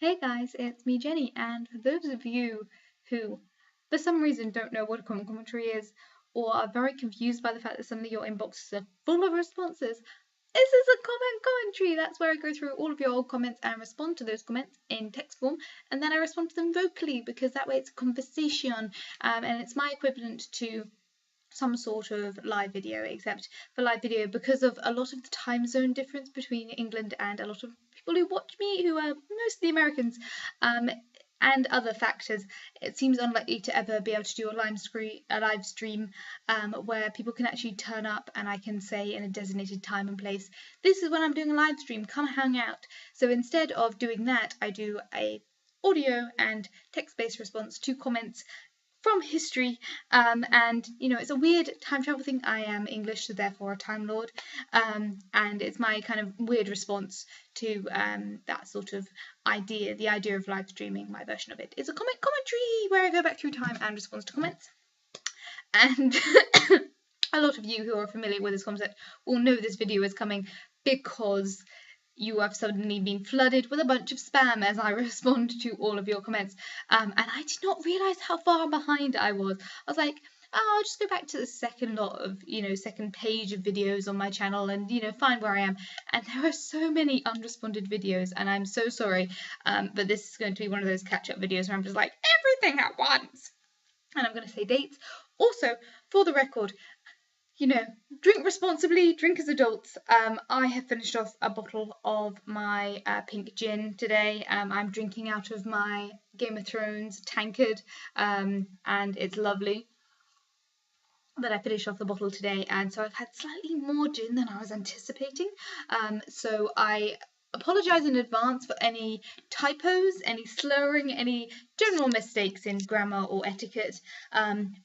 Hey guys, it's me Jenny, and for those of you who for some reason don't know what a comment commentary is, or are very confused by the fact that suddenly your inboxes are full of responses, this is a comment commentary. That's where I go through all of your old comments and respond to those comments in text form, and then I respond to them vocally because that way it's a conversation, and it's my equivalent to some sort of live video, except for live video, because of a lot of the time zone difference between England and a lot of people who watch me, who are mostly Americans, and other factors, it seems unlikely to ever be able to do a live stream where people can actually turn up and I can say in a designated time and place, this is when I'm doing a live stream, come hang out. So instead of doing that, I do a audio and text-based response to comments from history, and it's a weird time travel thing. I am English, so therefore a Time Lord, and it's my kind of weird response to that sort of idea, the idea of live streaming. My version of it is a commentary where I go back through time and respond to comments, and a lot of you who are familiar with this concept will know this video is coming because you have suddenly been flooded with a bunch of spam as I respond to all of your comments. And I did not realise how far behind I was. I was like, oh, I'll just go back to the second lot of, second page of videos on my channel and, find where I am. And there are so many unresponded videos, and I'm so sorry. But this is going to be one of those catch-up videos where I'm just like, everything at once. And I'm going to say dates. Also, for the record, drink responsibly, drink as adults. I have finished off a bottle of my pink gin today. I'm drinking out of my Game of Thrones tankard, and it's lovely. But I finished off the bottle today, and so I've had slightly more gin than I was anticipating. So I apologise in advance for any typos, any slurring, any general mistakes in grammar or etiquette,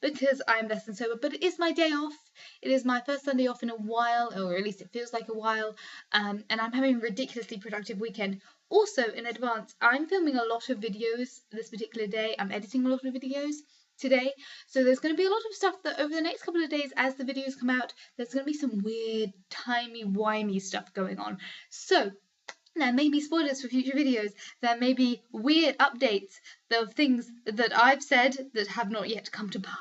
because I'm less than sober. But it is my day off. It is my first Sunday off in a while, or at least it feels like a while, and I'm having a ridiculously productive weekend. Also, in advance, I'm filming a lot of videos this particular day. I'm editing a lot of videos today, so there's going to be a lot of stuff that over the next couple of days, as the videos come out, there's going to be some weird, timey-wimey stuff going on. So there may be spoilers for future videos. There may be weird updates of things that I've said that have not yet come to pass.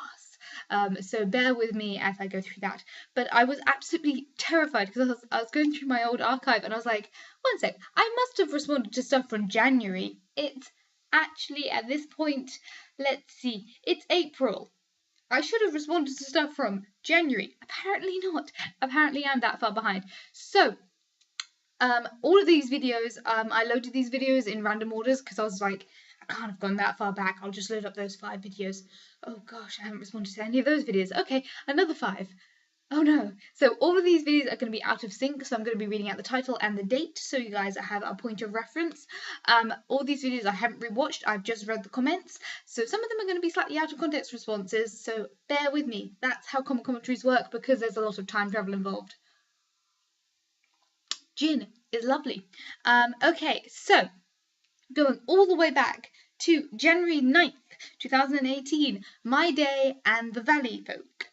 So bear with me as I go through that. But I was absolutely terrified because I was going through my old archive and I was like, one sec, I must have responded to stuff from January. It's actually, at this point, let's see, it's April. I should have responded to stuff from January. Apparently not. Apparently I'm that far behind. So all of these videos, I loaded these videos in random orders because I was like, I can't have gone that far back. I'll just load up those 5 videos. Oh gosh, I haven't responded to any of those videos. Okay, another 5. Oh no. So all of these videos are going to be out of sync, so I'm going to be reading out the title and the date so you guys have a point of reference. All these videos I haven't rewatched, I've just read the comments, so some of them are going to be slightly out of context responses, so bear with me. That's how comment commentaries work because there's a lot of time travel involved. Gin is lovely. Okay, so going all the way back to January 9th, 2018, my day and the Valley folk.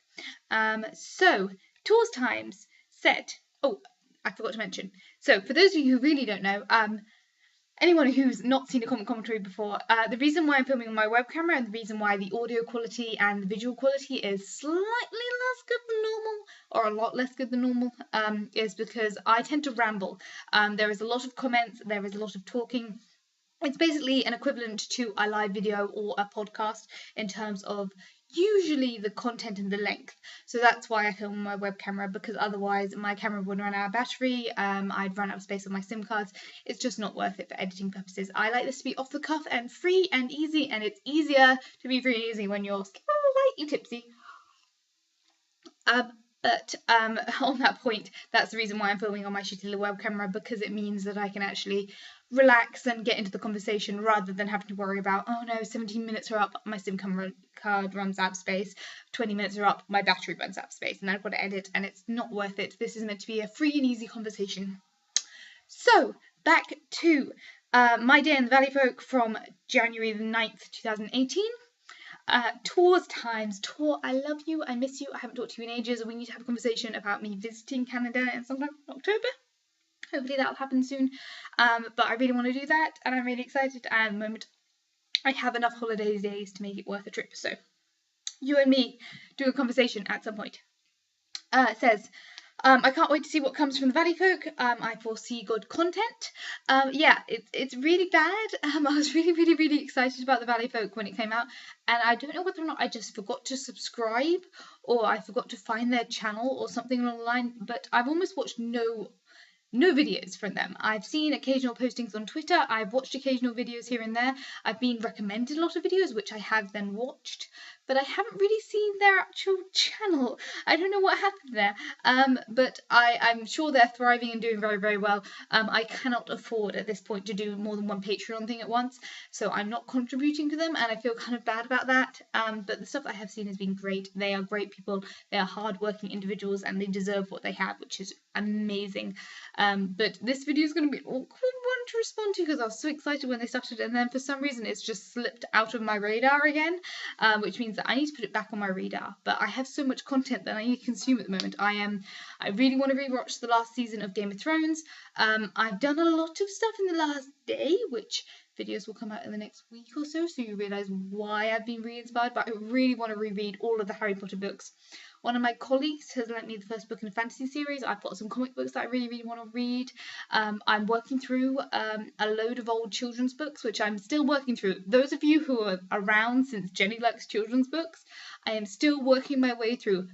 So tours times set. Oh, I forgot to mention. So for those of you who really don't know, anyone who's not seen a comment commentary before, the reason why I'm filming on my web camera and the reason why the audio quality and the visual quality is slightly less good than normal, or a lot less good than normal, is because I tend to ramble. There is a lot of comments, there is a lot of talking. It's basically an equivalent to a live video or a podcast in terms of usually the content and the length. So that's why I film on my web camera, because otherwise my camera would run out of battery, I'd run out of space on my SIM cards. It's just not worth it for editing purposes. I like this to be off the cuff and free and easy, and it's easier to be free and easy when you're slightly tipsy. But on that point, that's the reason why I'm filming on my shitty little web camera, because it means that I can actually relax and get into the conversation rather than having to worry about, oh no, 17 minutes are up, my SIM card runs out of space, 20 minutes are up, my battery runs out of space, and I've got to edit, and it's not worth it. This is meant to be a free and easy conversation. So, back to my day in the Valley folk from January the 9th, 2018. Tours times. Tour, I love you, I miss you, I haven't talked to you in ages, we need to have a conversation about me visiting Canada in sometime in October. Hopefully that'll happen soon. But I really want to do that, and I'm really excited. And at the moment, I have enough holiday days to make it worth a trip. So you and me do a conversation at some point. It says, I can't wait to see what comes from the Valley Folk. I foresee good content. Yeah, it's really bad. I was really excited about the Valley Folk when it came out, and I don't know whether or not I just forgot to subscribe or I forgot to find their channel or something along the line. But I've almost watched no videos from them. I've seen occasional postings on Twitter. I've watched occasional videos here and there. I've been recommended a lot of videos, which I have then watched, but I haven't really seen their actual channel. I don't know what happened there. But I'm sure they're thriving and doing very well. I cannot afford at this point to do more than one Patreon thing at once, so I'm not contributing to them, and I feel kind of bad about that. But the stuff I have seen has been great. They are great people. They are hardworking individuals, and they deserve what they have, which is amazing. But this video is going to be an awkward one to respond to because I was so excited when they started, and then for some reason it's just slipped out of my radar again, which means that I need to put it back on my radar. But I have so much content that I need to consume at the moment. I really want to rewatch the last season of Game of Thrones. I've done a lot of stuff in the last day, which videos will come out in the next week or so you realise why I've been re-inspired, but I really want to reread all of the Harry Potter books. One of my colleagues has lent me the first book in a fantasy series. I've got some comic books that I really want to read. I'm working through a load of old children's books, which I'm still working through. Those of you who are around since Jenny likes children's books, I am still working my way through.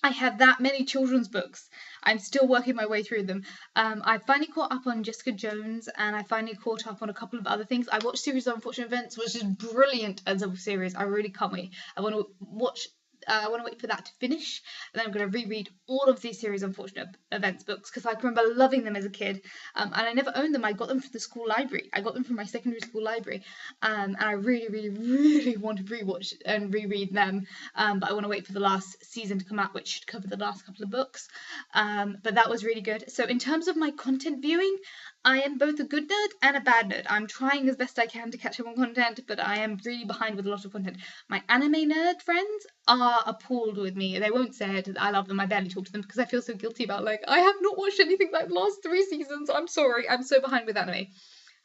I have that many children's books. I'm still working my way through them. I finally caught up on Jessica Jones, and I finally caught up on a couple of other things. I watched Series of Unfortunate Events, which is brilliant as a series. I really can't wait. I want to wait for that to finish, and then I'm going to reread all of these Series of Unfortunate Events books because I can remember loving them as a kid, and I never owned them. I got them from the school library. I got them from my secondary school library, and I really want to rewatch and reread them, but I want to wait for the last season to come out, which should cover the last couple of books, but that was really good. So in terms of my content viewing, I am both a good nerd and a bad nerd. I'm trying as best I can to catch up on content, but I am really behind with a lot of content. My anime nerd friends are appalled with me. They won't say it. I love them. I barely talk to them because I feel so guilty about, like, I have not watched anything like the last 3 seasons. I'm sorry. I'm so behind with anime.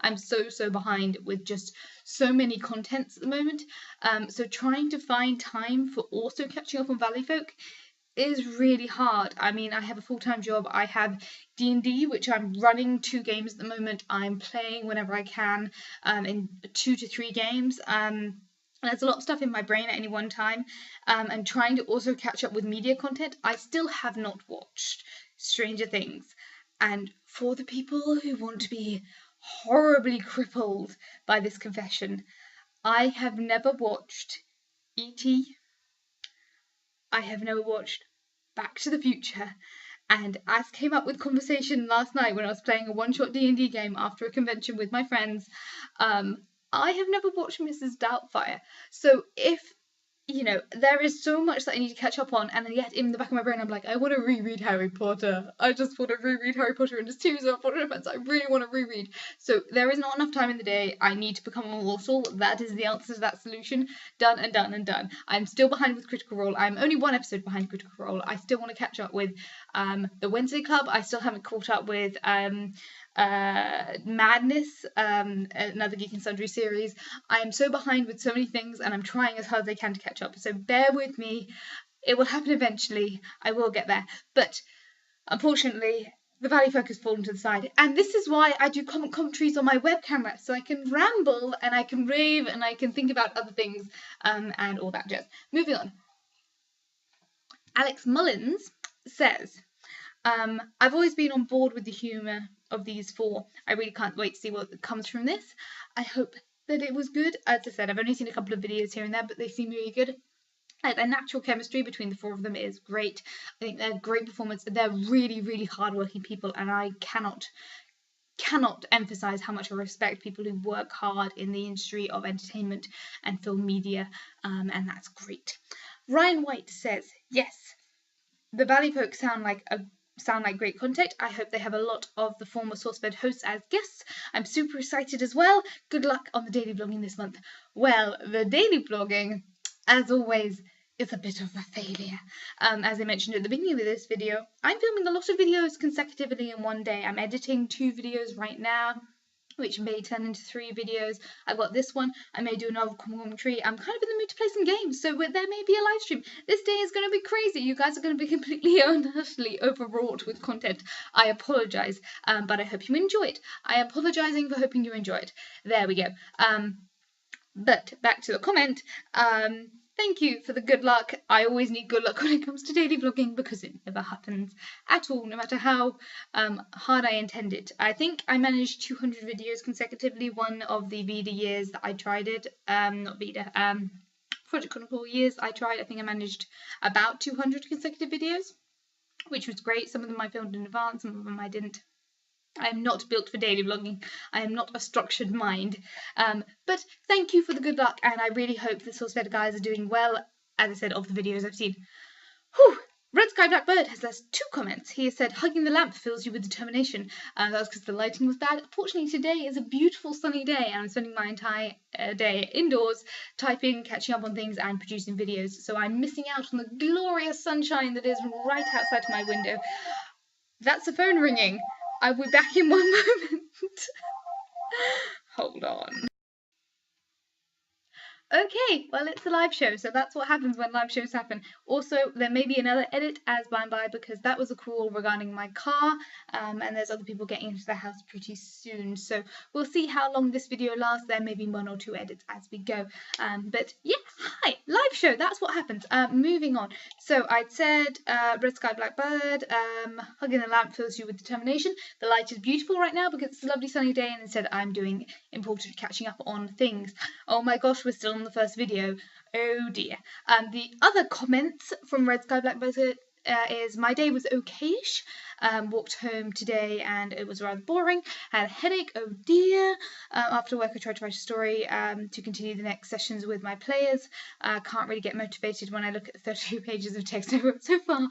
I'm so behind with just so many contents at the moment. So trying to find time for also catching up on Valley Folk is really hard. I mean, I have a full-time job. I have D&D, which I'm running 2 games at the moment. I'm playing whenever I can, in 2 to 3 games. There's a lot of stuff in my brain at any one time, and trying to also catch up with media content. I still have not watched Stranger Things, and for the people who want to be horribly crippled by this confession, I have never watched E.T., I have never watched Back to the Future, and as came up with conversation last night when I was playing a one-shot D&D game after a convention with my friends, I have never watched Mrs. Doubtfire. So if, you know, there is so much that I need to catch up on, and yet in the back of my brain I'm like, I want to reread Harry Potter. I just want to reread Harry Potter and a Series of Unfortunate Events. I really want to reread. So there is not enough time in the day. I need to become a mortal. That is the answer to that solution. Done and done and done. I'm still behind with Critical Role. I'm only 1 episode behind Critical Role. I still want to catch up with the Wednesday Club. I still haven't caught up with Madness, another Geek and Sundry series. I am so behind with so many things, and I'm trying as hard as I can to catch up, so bear with me. It will happen eventually. I will get there, but unfortunately the Valley Folk has fallen to the side, and this is why I do comment commentaries on my web camera, so I can ramble and I can rave and I can think about other things, and all that jazz. Moving on. Alex Mullins says, I've always been on board with the humour of these 4. I really can't wait to see what comes from this. I hope that it was good. As I said, I've only seen a couple of videos here and there, but they seem really good. Their natural chemistry between the 4 of them is great. I think they're great performance. They're really hardworking people, and I cannot emphasize how much I respect people who work hard in the industry of entertainment and film media, and that's great. Ryan White says, yes, the Valley Folk sound like great content. I hope they have a lot of the former SourceFed hosts as guests. I'm super excited as well. Good luck on the daily vlogging this month. Well, the daily vlogging, as always, is a bit of a failure. As I mentioned at the beginning of this video, I'm filming a lot of videos consecutively in one day. I'm editing 2 videos right now, which may turn into 3 videos. I've got this one. I may do another commentary. I'm kind of in the mood to play some games, so there may be a live stream. This day is going to be crazy. You guys are going to be completely and utterly overwrought with content. I apologise, but I hope you enjoy it. I am apologising for hoping you enjoy it. There we go. But back to the comment. Thank you for the good luck. I always need good luck when it comes to daily vlogging because it never happens at all, no matter how hard I intend it. I think I managed 200 videos consecutively one of the Vita years that I tried it. Not Vita, Project Chronicle years I tried. I think I managed about 200 consecutive videos, which was great. Some of them I filmed in advance, some of them I didn't. I am not built for daily vlogging. I am not a structured mind. But thank you for the good luck, and I really hope the Source Fed guys are doing well, as I said, of the videos I've seen. Whew! Red Sky Blackbird has left 2 comments. He has said, hugging the lamp fills you with determination. That was because the lighting was bad. Fortunately, today is a beautiful sunny day, and I'm spending my entire day indoors, typing, catching up on things, and producing videos. So I'm missing out on the glorious sunshine that is right outside my window. That's the phone ringing. I'll be back in 1 moment. Hold on. Okay, well, it's a live show, so that's what happens when live shows happen. Also, there may be another edit as by because that was a call regarding my car, and there's other people getting into the house pretty soon. So we'll see how long this video lasts. There may be 1 or 2 edits as we go. But yeah, hi, live show, that's what happens. Moving on. So I'd said Red Sky Blackbird, hugging the lamp fills you with determination. The light is beautiful right now because it's a lovely sunny day, and instead I'm doing important catching up on things. Oh my gosh, we're still on the first video. Oh dear. The other comments from Red Sky Blackbird is my day was okayish. Walked home today and it was rather boring. Had a headache. Oh dear. After work I tried to write a story to continue the next sessions with my players. Can't really get motivated when I look at the 32 pages of text I wrote so far.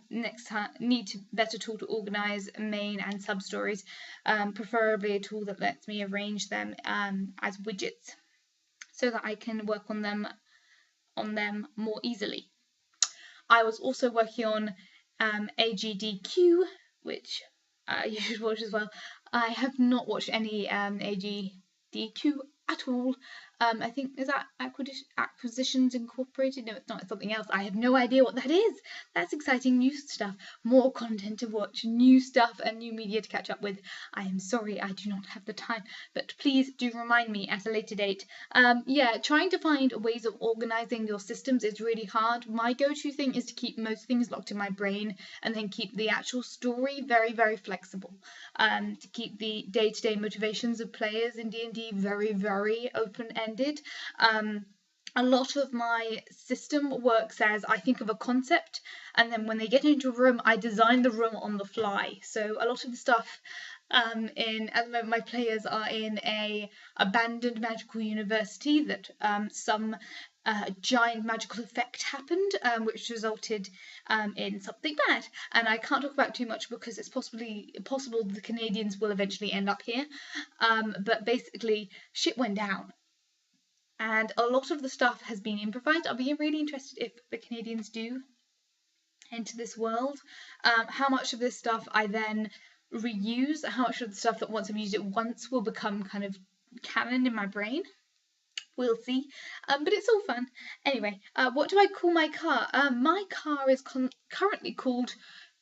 Next time, need a better tool to organise main and sub stories. Preferably a tool that lets me arrange them as widgets, so that I can work on them more easily. I was also working on AGDQ, which you should watch as well. I have not watched any AGDQ at all. I think, is that Acquisitions Incorporated? No, it's not. It's something else. I have no idea what that is. That's exciting new stuff. More content to watch, new stuff and new media to catch up with. I am sorry I do not have the time, but please do remind me at a later date. Yeah, trying to find ways of organising your systems is really hard. My go-to thing is to keep most things locked in my brain and then keep the actual story very, very flexible. To keep the day-to-day motivations of players in D&D very, very open-ended. A lot of my system works as I think of a concept, and then when they get into a room, I design the room on the fly. So a lot of the stuff at the moment, my players are in a abandoned magical university that some giant magical effect happened, which resulted in something bad. And I can't talk about too much because it's possible the Canadians will eventually end up here. But basically, shit went down. And a lot of the stuff has been improvised. I'll be really interested if the Canadians do enter this world, how much of this stuff I then reuse, how much of the stuff that once I've used it once will become kind of canon in my brain. We'll see, but it's all fun. Anyway, what do I call my car? My car is currently called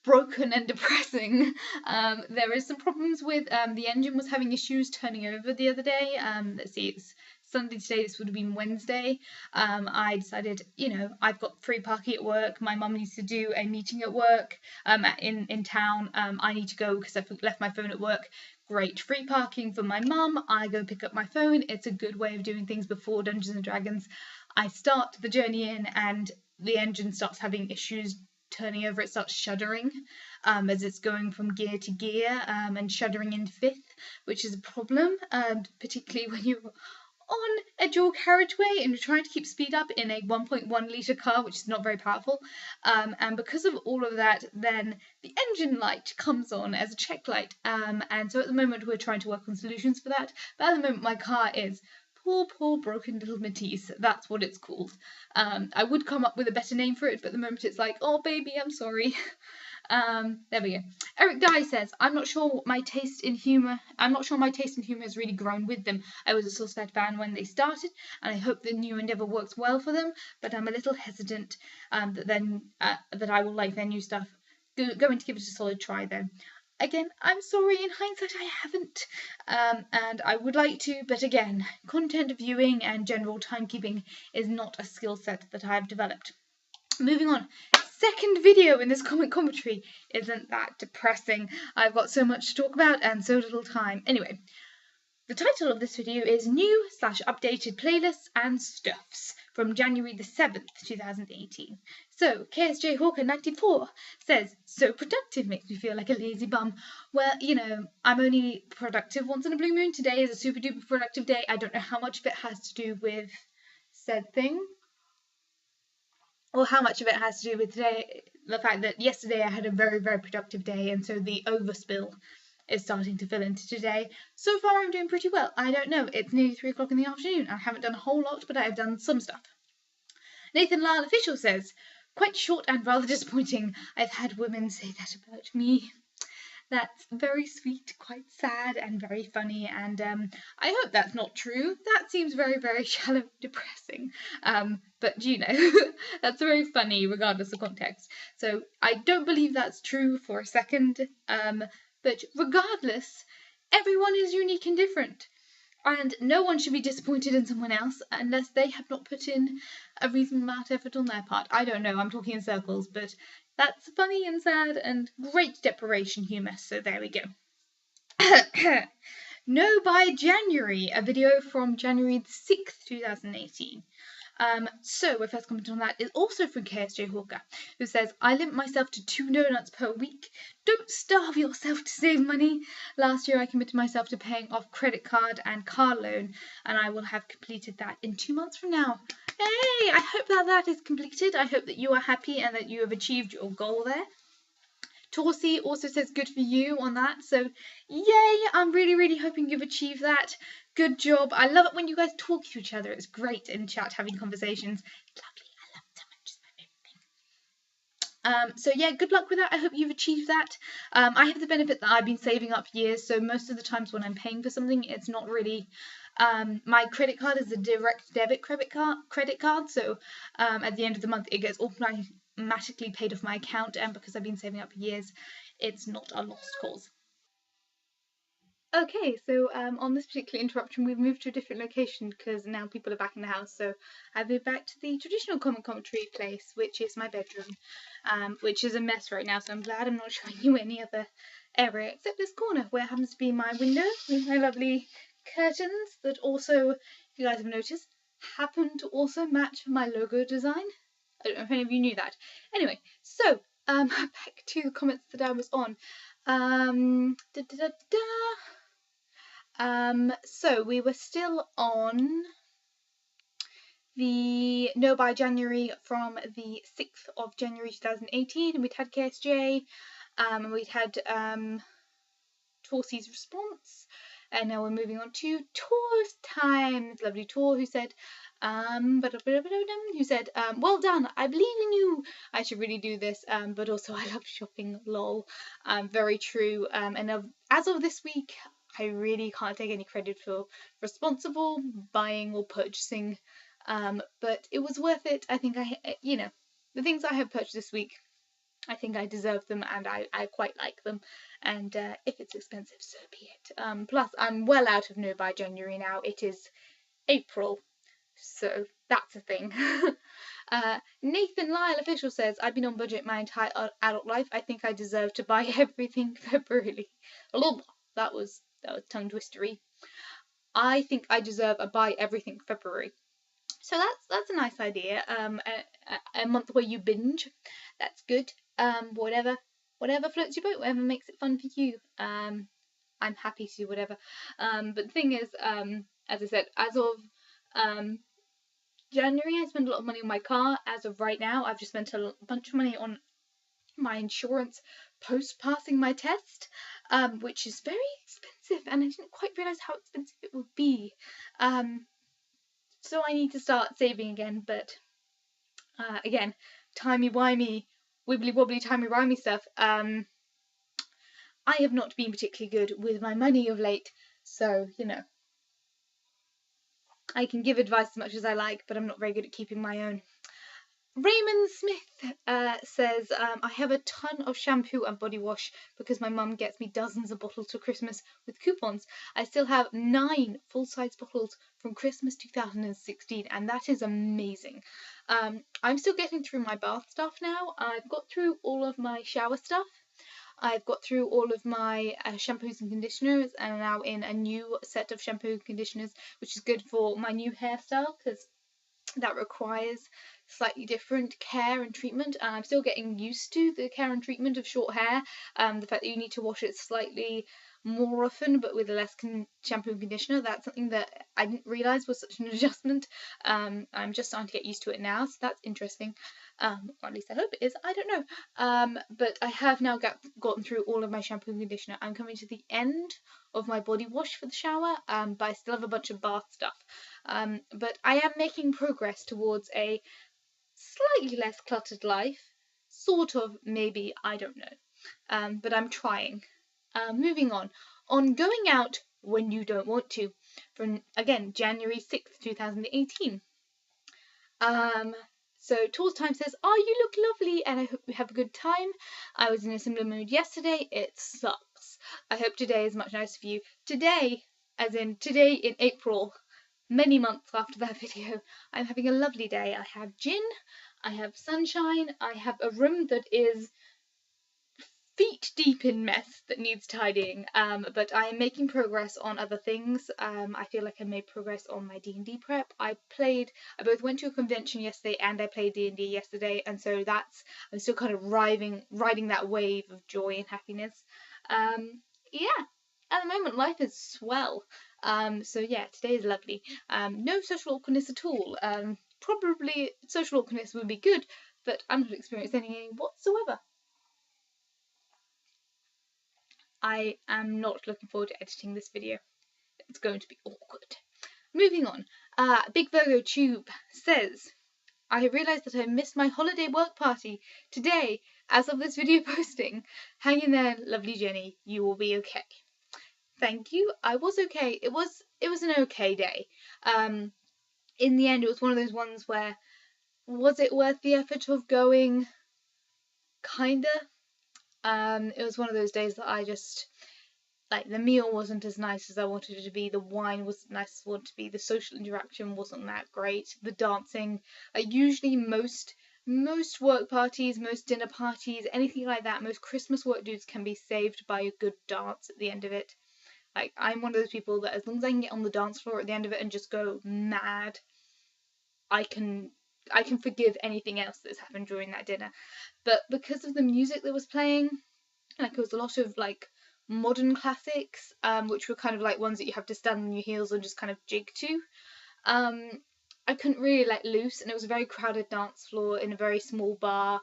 Broken and Depressing. There is some problems with the engine was having issues turning over the other day. Let's see, it's Sunday today, this would have been Wednesday. I decided, I've got free parking at work. My mum needs to do a meeting at work in town. I need to go because I've left my phone at work. Great, free parking for my mum. I go pick up my phone. It's a good way of doing things before Dungeons and Dragons. I start the journey in and the engine starts having issues turning over. It starts shuddering as it's going from gear to gear and shuddering in fifth, which is a problem, particularly when you're on a dual carriageway and you're trying to keep speed up in a 1.1 litre car, which is not very powerful. And because of all of that, then the engine light comes on as a check light. And so at the moment we're trying to work on solutions for that. But at the moment my car is poor broken little Matisse. That's what it's called. I would come up with a better name for it, but at the moment it's like, oh baby, I'm sorry. There we go. Eric Dye says, I'm not sure my taste in humour has really grown with them. I was a Suicide fan when they started, and I hope the new endeavour works well for them, but I'm a little hesitant that I will like their new stuff. Going to give it a solid try then. Again, I'm sorry, in hindsight I haven't, and I would like to, but again, content viewing and general timekeeping is not a skill set that I have developed. Moving on, second video in this comment commentary. Isn't that depressing? I've got so much to talk about and so little time. Anyway, the title of this video is New/Updated Playlists and Stuffs from January the 7th, 2018. So, KSJ Hawker 94 says, so productive makes me feel like a lazy bum. Well, you know, I'm only productive once in a blue moon. Today is a super duper productive day. I don't know how much of it has to do with said thing, or how much of it has to do with today, the fact that yesterday I had a very, very productive day, and so the overspill is starting to fill into today. So far I'm doing pretty well. I don't know, it's nearly 3 o'clock in the afternoon. I haven't done a whole lot, but I have done some stuff. Nathan Lyle Official says, quite short and rather disappointing. I've had women say that about me. That's very sweet, quite sad, and very funny, and I hope that's not true. That seems very, very shallow and depressing. But you know, that's very funny regardless of context. So I don't believe that's true for a second. But regardless, everyone is unique and different. And no one should be disappointed in someone else unless they have not put in a reasonable amount of effort on their part. I don't know, I'm talking in circles, but that's funny and sad and great deprivation humour, so there we go. No by January, a video from January the 6th, 2018. So my first comment on that is also from KSJ Hawker, who says, I limit myself to 2 donuts per week. Don't starve yourself to save money. Last year I committed myself to paying off credit card and car loan, and I will have completed that in 2 months from now. Hey, I hope that is completed. I hope that you are happy and that you have achieved your goal there. Torsi also says good for you on that, so yay, I'm really, really hoping you've achieved that. Good job. I love it when you guys talk to each other. It's great in chat having conversations. It's lovely. I love it so much. It's my favourite thing. So yeah, good luck with that. I hope you've achieved that. I have the benefit that I've been saving up years, so most of the times when I'm paying for something, it's not really my credit card is a direct debit credit card, so at the end of the month it gets automatically paid off my account, and because I've been saving up years, it's not a lost cause. Okay, so on this particular interruption, we've moved to a different location because now people are back in the house. So I've moved back to the traditional comment-commentary place, which is my bedroom, which is a mess right now. So I'm glad I'm not showing you any other area except this corner where happens to be my window with my lovely curtains that also, if you guys have noticed, happen to also match my logo design. I don't know if any of you knew that. Anyway, so back to the comments that I was on. So we were still on the No by January from the 6th of January 2018, and we'd had KSJ, and we'd had Torsi's response, and now we're moving on to Tor's time. Lovely Tor, who said, well done, I believe in you. I should really do this, but also I love shopping, lol. Very true, and as of this week, I really can't take any credit for responsible buying or purchasing, but it was worth it. I think the things I have purchased this week, I think I deserve them, and I quite like them, and if it's expensive, so be it. Plus, I'm well out of No by January now. It is April, so that's a thing. Nathan Lyle Official says, I've been on budget my entire adult life. I think I deserve to buy everything February. That was tongue twistery. I think I deserve a buy everything February. So that's a nice idea. A month where you binge. That's good. Whatever floats your boat, whatever makes it fun for you. I'm happy to do whatever. But the thing is, as I said, as of January, I spent a lot of money on my car. As of right now, I've just spent a bunch of money on my insurance post passing my test, which is very expensive, and I didn't quite realise how expensive it would be. So I need to start saving again, but again, timey-wimey, wibbly-wobbly, timey-wimey stuff. I have not been particularly good with my money of late, so, you know, I can give advice as much as I like, but I'm not very good at keeping my own. Raymond Smith says, I have a ton of shampoo and body wash because my mum gets me dozens of bottles for Christmas with coupons. I still have 9 full-size bottles from Christmas 2016, and that is amazing. I'm still getting through my bath stuff now. I've got through all of my shower stuff. I've got through all of my shampoos and conditioners, and I'm now in a new set of shampoo and conditioners, which is good for my new hairstyle because that requires slightly different care and treatment, and I'm still getting used to the care and treatment of short hair. The fact that you need to wash it slightly more often but with less shampoo and conditioner, that's something that I didn't realise was such an adjustment. I'm just starting to get used to it now, so that's interesting. Or at least I hope it is, I don't know. But I have now gotten through all of my shampoo and conditioner. I'm coming to the end of my body wash for the shower, but I still have a bunch of bath stuff. But I am making progress towards a slightly less cluttered life. Sort of, maybe, I don't know. But I'm trying. Moving on. On going out when you don't want to. From, again, January 6th, 2018. So Tours Time says, oh, you look lovely and I hope you have a good time. I was in a similar mood yesterday. It sucks. I hope today is much nicer for you. Today, as in today in April, many months after that video, I'm having a lovely day. I have gin, I have sunshine, I have a room that is feet deep in mess that needs tidying, but I am making progress on other things. I feel like I made progress on my D&D prep. I both went to a convention yesterday and I played D&D yesterday, and so I'm still kind of riding that wave of joy and happiness. Yeah, at the moment life is swell. So yeah, today is lovely. No social awkwardness at all. Probably social awkwardness would be good, but I'm not experiencing any whatsoever. I am not looking forward to editing this video. It's going to be awkward. Moving on. Big Virgo Tube says, I have realised that I missed my holiday work party today as of this video posting. Hang in there, lovely Jenny. You will be okay. Thank you. I was okay. It was an okay day. In the end, it was one of those ones where, was it worth the effort of going? Kinda. It was one of those days that I just, like, the meal wasn't as nice as I wanted it to be, the wine wasn't nice as I wanted it to be, the social interaction wasn't that great, the dancing, usually most work parties, most dinner parties, anything like that, most Christmas work dues can be saved by a good dance at the end of it. Like, I'm one of those people that as long as I can get on the dance floor at the end of it and just go mad, I can forgive anything else that's happened during that dinner. But because of the music that was playing, like, it was a lot of like modern classics, which were kind of like ones that you have to stand on your heels and just kind of jig to. I couldn't really let loose, and it was a very crowded dance floor in a very small bar,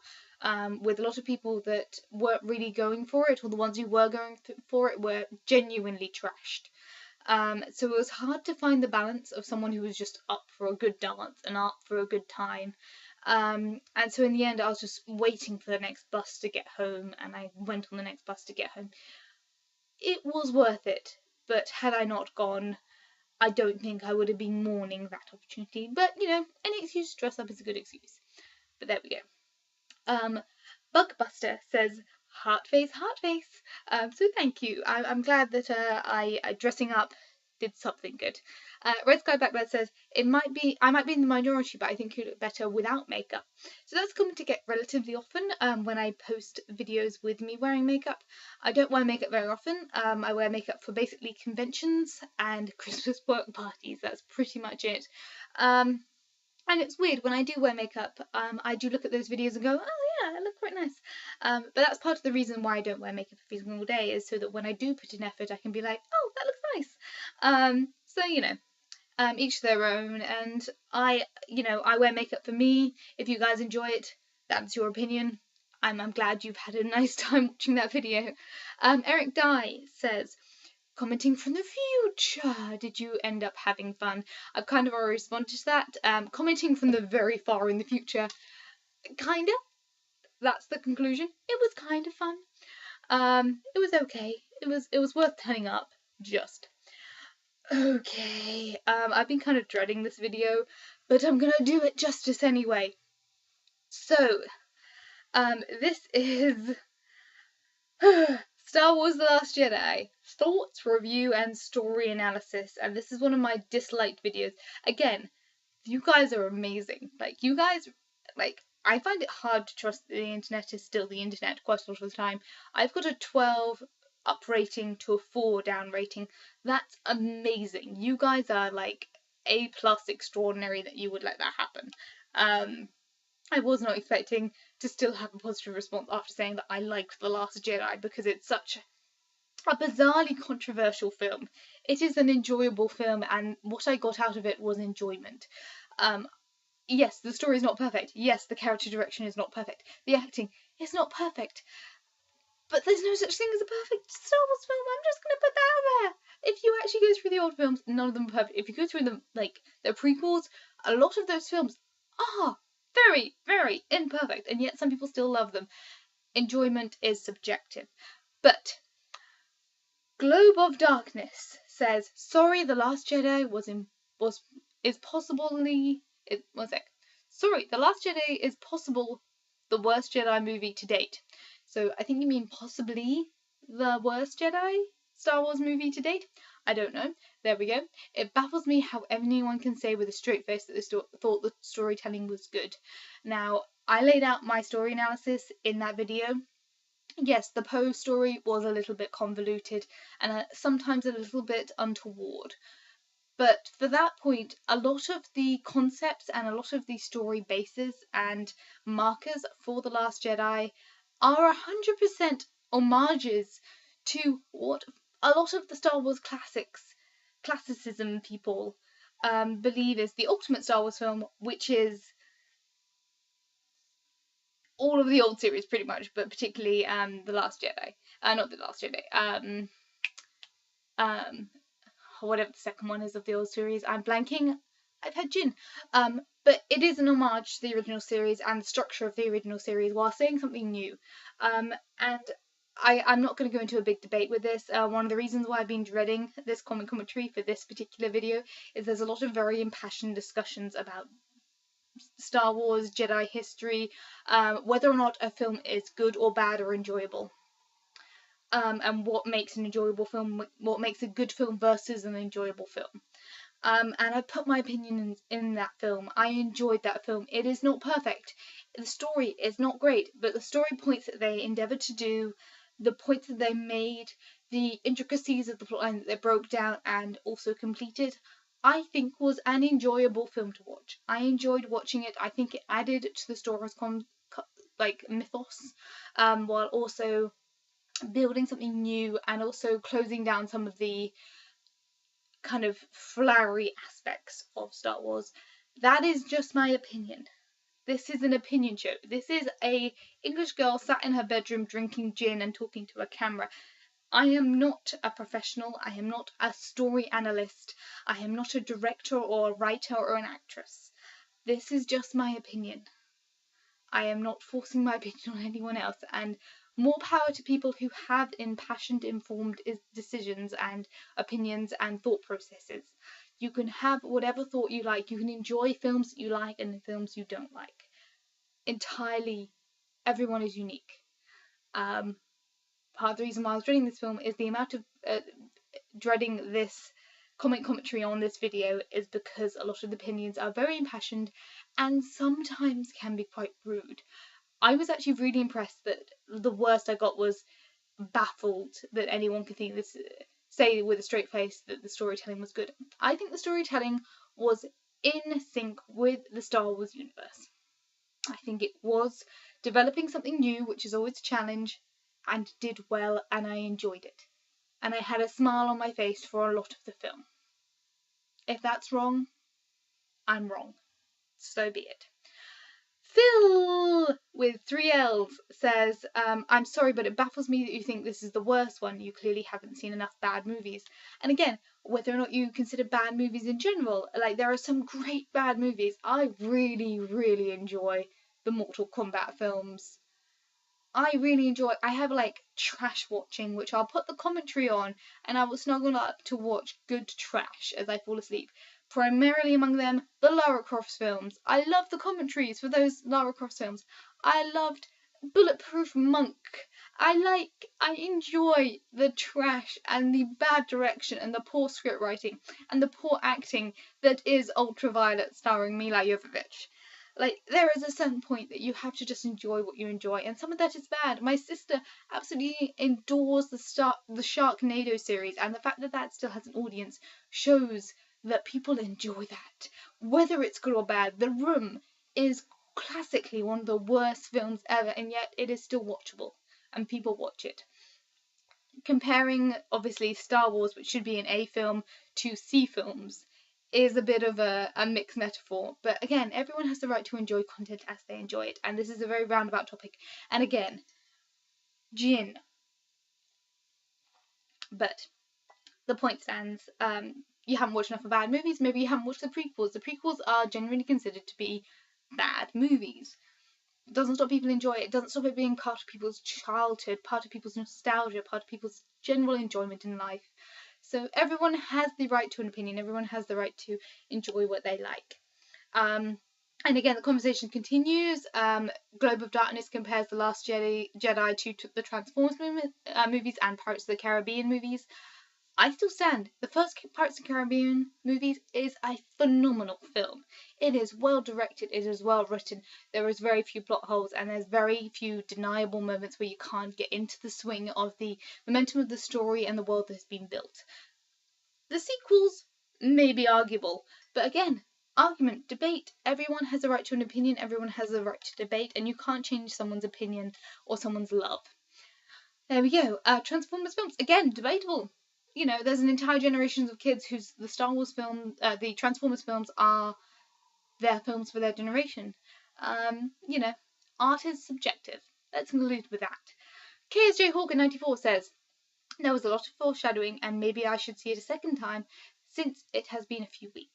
with a lot of people that weren't really going for it, or the ones who were going for it were genuinely trashed. So it was hard to find the balance of someone who was just up for a good dance and up for a good time. And so in the end, I was just waiting for the next bus to get home, and I went on the next bus to get home. It was worth it, but had I not gone, I don't think I would have been mourning that opportunity. But, you know, any excuse to dress up is a good excuse. But there we go. Bugbuster says, heart face, heart face. So thank you. I'm glad that I dressing up did something good. Red Sky Blackbird says, I might be in the minority, but I think you look better without makeup. So that's coming to get relatively often when I post videos with me wearing makeup. I don't wear makeup very often. I wear makeup for basically conventions and Christmas work parties. That's pretty much it. And it's weird, when I do wear makeup, I do look at those videos and go, oh yeah, I look quite nice. But that's part of the reason why I don't wear makeup every single day, is so that when I do put in effort, I can be like, oh, that looks nice. So, you know, each their own, and I wear makeup for me. If you guys enjoy it, that's your opinion. I'm glad you've had a nice time watching that video. Eric Dye says, Commenting from the future, did you end up having fun? I've kind of already responded to that. Commenting from the very far in the future, kinda. That's the conclusion. It was kind of fun. It was okay. It was worth turning up. Just okay. I've been kind of dreading this video, but I'm gonna do it justice anyway. So, this is Star Wars The Last Jedi. Thoughts, review, and story analysis. And this is one of my disliked videos. Again, you guys are amazing. You guys, I find it hard to trust that the internet is still the internet quite a lot of the time. I've got a 12 up rating to a 4 down rating. That's amazing. You guys are A+ extraordinary that you would let that happen. I was not expecting to still have a positive response after saying that I liked The Last Jedi, because it's such a bizarrely controversial film. It is an enjoyable film, and what I got out of it was enjoyment. Yes, the story is not perfect. Yes, the character direction is not perfect. The acting is not perfect. But there's no such thing as a perfect Star Wars film. I'm just gonna put that out there. If you actually go through the old films, none of them are perfect. If you go through them, the prequels, a lot of those films are very, very imperfect, and yet some people still love them. Enjoyment is subjective. But Globe of Darkness says, sorry, The Last Jedi is possibly sorry, The Last Jedi is possible the worst Jedi movie to date. So I think you mean possibly the worst Jedi Star Wars movie to date. I don't know. There we go. It baffles me how anyone can say with a straight face that they thought the storytelling was good. Now, I laid out my story analysis in that video. Yes, the Poe story was a little bit convoluted and sometimes a little bit untoward. But for that point, a lot of the concepts and a lot of the story bases and markers for The Last Jedi are 100% homages to what a lot of the Star Wars classicism people believe is the ultimate Star Wars film, which is all of the old series pretty much, but particularly The Last Jedi. Not The Last Jedi. Whatever the second one is of the old series. I'm blanking. I've had gin. But it is an homage to the original series and the structure of the original series while saying something new. And I'm not going to go into a big debate with this. One of the reasons why I've been dreading this comment commentary for this particular video is there's a lot of very impassioned discussions about Star Wars, Jedi history, whether or not a film is good or bad or enjoyable. And what makes an enjoyable film, what makes a good film versus an enjoyable film. And I put my opinion in that film. I enjoyed that film. It is not perfect. The story is not great, but the story points that they endeavoured to do, the points that they made, the intricacies of the plotline that they broke down and also completed, I think was an enjoyable film to watch. I enjoyed watching it. I think it added to the story's mythos, while also building something new and also closing down some of the kind of flowery aspects of Star Wars. That is just my opinion. This is an opinion show. This is a English girl sat in her bedroom drinking gin and talking to a camera. I am not a professional. I am not a story analyst. I am not a director or a writer or an actress. This is just my opinion. I am not forcing my opinion on anyone else, and more power to people who have impassioned, informed decisions and opinions and thought processes. You can have whatever thought you like. You can enjoy films that you like and films you don't like. Entirely, everyone is unique. Part of the reason why I was dreading this film is the amount of dreading this comment commentary on this video is because a lot of the opinions are very impassioned and sometimes can be quite rude. I was actually really impressed that the worst I got was baffled that anyone could think this, say with a straight face that the storytelling was good. I think the storytelling was in sync with the Star Wars universe. I think it was developing something new, which is always a challenge, and did well, and I enjoyed it. And I had a smile on my face for a lot of the film. If that's wrong, I'm wrong. So be it. Phil with 3 L's says, I'm sorry, but it baffles me that you think this is the worst one. You clearly haven't seen enough bad movies. And again, whether or not you consider bad movies in general, like there are some great bad movies. I really, really enjoy the Mortal Kombat films. I really enjoy. I have like trash watching, which I'll put the commentary on, and I will snuggle up to watch good trash as I fall asleep. Primarily among them, the Lara Croft films. I love the commentaries for those Lara Croft films. I loved Bulletproof Monk. I enjoy the trash and the bad direction and the poor script writing and the poor acting that is Ultraviolet starring Mila Jovovich. Like, there is a certain point that you have to just enjoy what you enjoy, and some of that is bad. My sister absolutely adores the Sharknado series, and the fact that that still has an audience shows that people enjoy that. Whether it's good or bad, The Room is classically one of the worst films ever, and yet it is still watchable, and people watch it. Comparing, obviously, Star Wars, which should be an A film, to C films is a bit of a mixed metaphor. But again, everyone has the right to enjoy content as they enjoy it. And this is a very roundabout topic. And again, Jin. But the point stands. You haven't watched enough of bad movies. Maybe you haven't watched the prequels. The prequels are genuinely considered to be bad movies. It doesn't stop people enjoy it. It doesn't stop it being part of people's childhood, part of people's nostalgia, part of people's general enjoyment in life. So everyone has the right to an opinion. Everyone has the right to enjoy what they like. And again, the conversation continues. Globe of Darkness compares The Last Jedi to the Transformers movies and Pirates of the Caribbean movies. I still stand. The first Pirates of the Caribbean movies is a phenomenal film. It is well directed, it is well written, there is very few plot holes, and there's very few deniable moments where you can't get into the swing of the momentum of the story and the world that has been built. The sequels may be arguable, but again, argument, debate. Everyone has a right to an opinion, everyone has a right to debate, and you can't change someone's opinion or someone's love. There we go. Transformers films, again, debatable. You know, there's an entire generation of kids whose the Star Wars film, the Transformers films are their films for their generation. You know, art is subjective. Let's conclude with that. KSJ Hawker 94 says, there was a lot of foreshadowing, and maybe I should see it a second time since it has been a few weeks.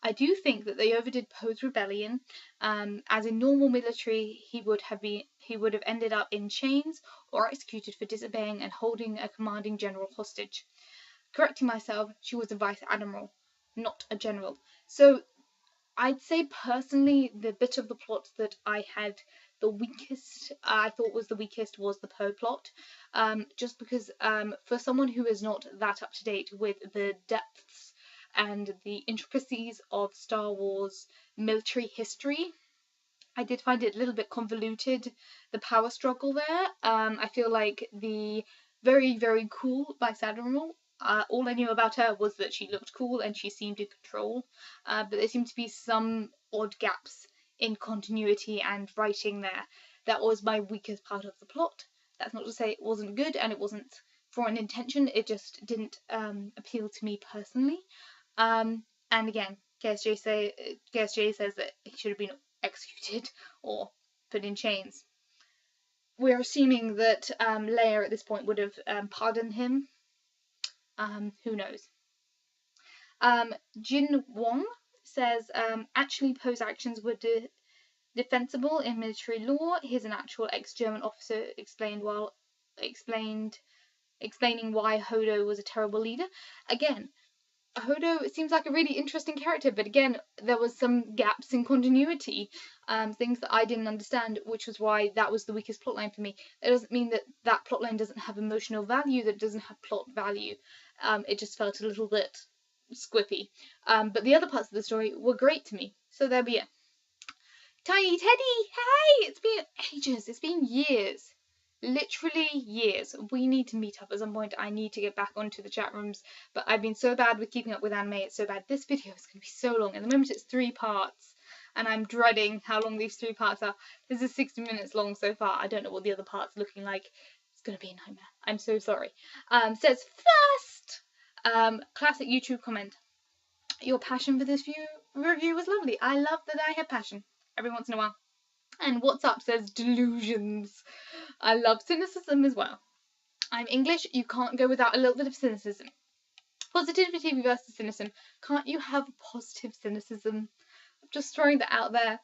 I do think that they overdid Poe's rebellion. As in normal military, he would have ended up in chains or executed for disobeying and holding a commanding general hostage. Correcting myself, she was a vice admiral, not a general. So I'd say personally, the bit of the plot that I had the weakest, I thought was the weakest, was the Poe plot. Just because for someone who is not that up to date with the depths and the intricacies of Star Wars military history, I did find it a little bit convoluted, the power struggle there. I feel like the very, very cool Vice Admiral, all I knew about her was that she looked cool and she seemed in control, but there seemed to be some odd gaps in continuity and writing there. That was my weakest part of the plot. That's not to say it wasn't good and it wasn't for an intention, it just didn't appeal to me personally. And again, KSJ says that he should have been executed or put in chains. We're assuming that Leia at this point would have pardoned him. Who knows? Jin Wong says, actually Poe's actions were defensible in military law. He's an actual ex-German officer explaining why Hodo was a terrible leader. Again, Hodo seems like a really interesting character, but again, there was some gaps in continuity, things that I didn't understand, which was why that was the weakest plotline for me. It doesn't mean that that plotline doesn't have emotional value, that it doesn't have plot value. It just felt a little bit squippy. But the other parts of the story were great to me, so there be it. Tiny Teddy, hey! It's been ages, it's been years. Literally years. We need to meet up at some point. I need to get back onto the chat rooms, but I've been so bad with keeping up with anime. It's so bad. This video is going to be so long. At the moment, it's 3 parts, and I'm dreading how long these 3 parts are. This is 60 minutes long so far. I don't know what the other parts are looking like. It's going to be a nightmare. I'm so sorry. Says first, classic YouTube comment. Your passion for this review was lovely. I love that I have passion every once in a while. And What's Up says delusions. I love cynicism as well. I'm English, you can't go without a little bit of cynicism. Positivity versus cynicism. Can't you have positive cynicism? Just throwing that out there,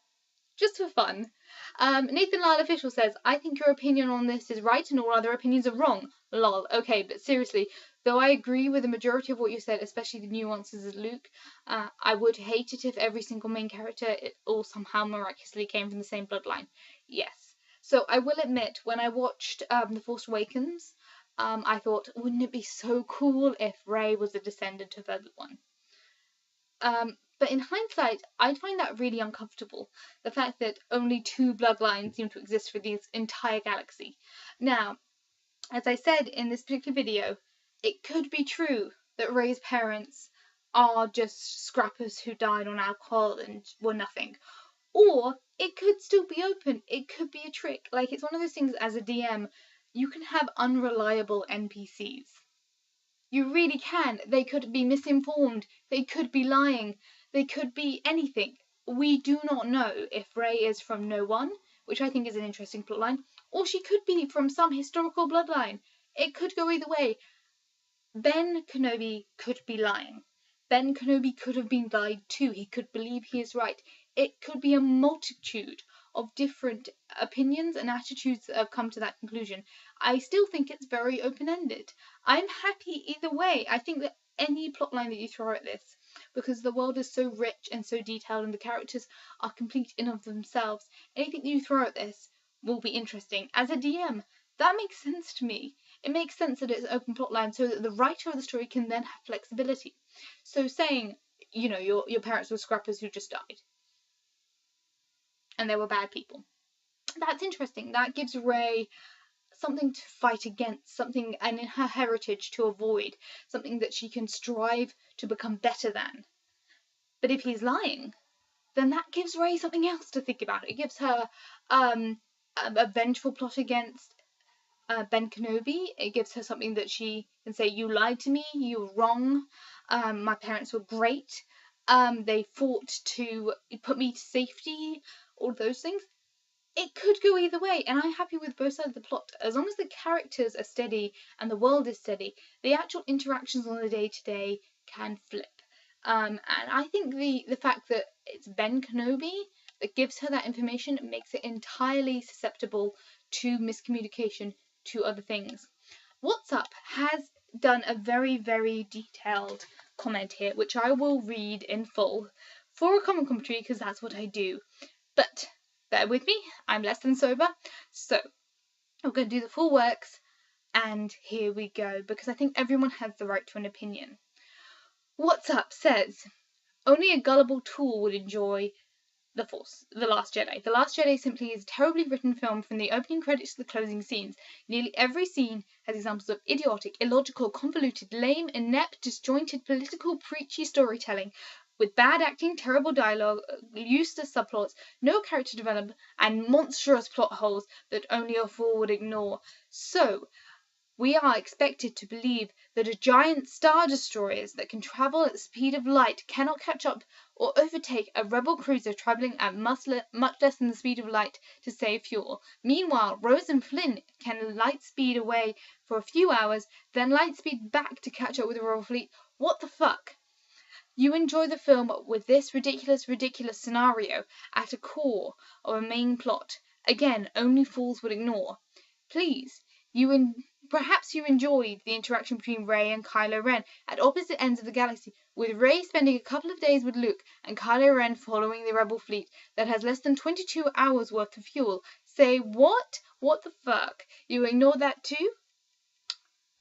just for fun. Nathan Lyle Official says, I think your opinion on this is right and all other opinions are wrong. Lol. Okay, but seriously, though I agree with the majority of what you said, especially the nuances of Luke, I would hate it if every single main character all somehow miraculously came from the same bloodline. Yes. So I will admit, when I watched The Force Awakens, I thought, wouldn't it be so cool if Rey was a descendant of Obi-Wan? But in hindsight, I find that really uncomfortable. The fact that only two bloodlines seem to exist for the entire galaxy. Now, as I said in this particular video, it could be true that Rey's parents are just scrappers who died on alcohol and were nothing. Or it could still be open. It could be a trick. Like, it's one of those things as a DM, you can have unreliable NPCs. You really can. They could be misinformed. They could be lying. They could be anything. We do not know if Rey is from no one, which I think is an interesting plotline, or she could be from some historical bloodline. It could go either way. Ben Kenobi could be lying. Ben Kenobi could have been lied to. He could believe he is right. It could be a multitude of different opinions and attitudes that have come to that conclusion. I still think it's very open-ended. I'm happy either way. I think that any plotline that you throw at this, because the world is so rich and so detailed and the characters are complete in of themselves, anything that you throw at this will be interesting. As a DM, that makes sense to me. It makes sense that it's an open plotline so that the writer of the story can then have flexibility. So saying, you know, your parents were scrappers who just died and they were bad people. That's interesting. That gives Rey something to fight against, something, and in her heritage to avoid, something that she can strive to become better than. But if he's lying, then that gives Rey something else to think about. It gives her a vengeful plot against Ben Kenobi. It gives her something that she can say, you lied to me, you were wrong, my parents were great, they fought to put me to safety, all those things. It could go either way, and I'm happy with both sides of the plot. As long as the characters are steady and the world is steady, the actual interactions on the day-to-day can flip. And I think the fact that it's Ben Kenobi that gives her that information makes it entirely susceptible to miscommunication to other things. What's Up has done a very, very detailed comment here, which I will read in full for a comment commentary because that's what I do. But bear with me, I'm less than sober, so I'm going to do the full works, and here we go, because I think everyone has the right to an opinion. What's Up says, only a gullible tool would enjoy The Force, The Last Jedi. The Last Jedi simply is a terribly written film from the opening credits to the closing scenes. Nearly every scene has examples of idiotic, illogical, convoluted, lame, inept, disjointed, political, preachy storytelling, with bad acting, terrible dialogue, useless subplots, no character development, and monstrous plot holes that only a fool would ignore. So, we are expected to believe that a giant star destroyers that can travel at the speed of light cannot catch up or overtake a rebel cruiser traveling at much less than the speed of light to save fuel. Meanwhile, Rose and Flynn can light speed away for a few hours, then light speed back to catch up with the Royal Fleet. What the fuck? You enjoy the film with this ridiculous scenario at a core of a main plot. Again, only fools would ignore. Please, perhaps you enjoyed the interaction between Rey and Kylo Ren at opposite ends of the galaxy, with Rey spending a couple of days with Luke and Kylo Ren following the Rebel fleet that has less than 22 hours worth of fuel. Say what? What the fuck? You ignore that too?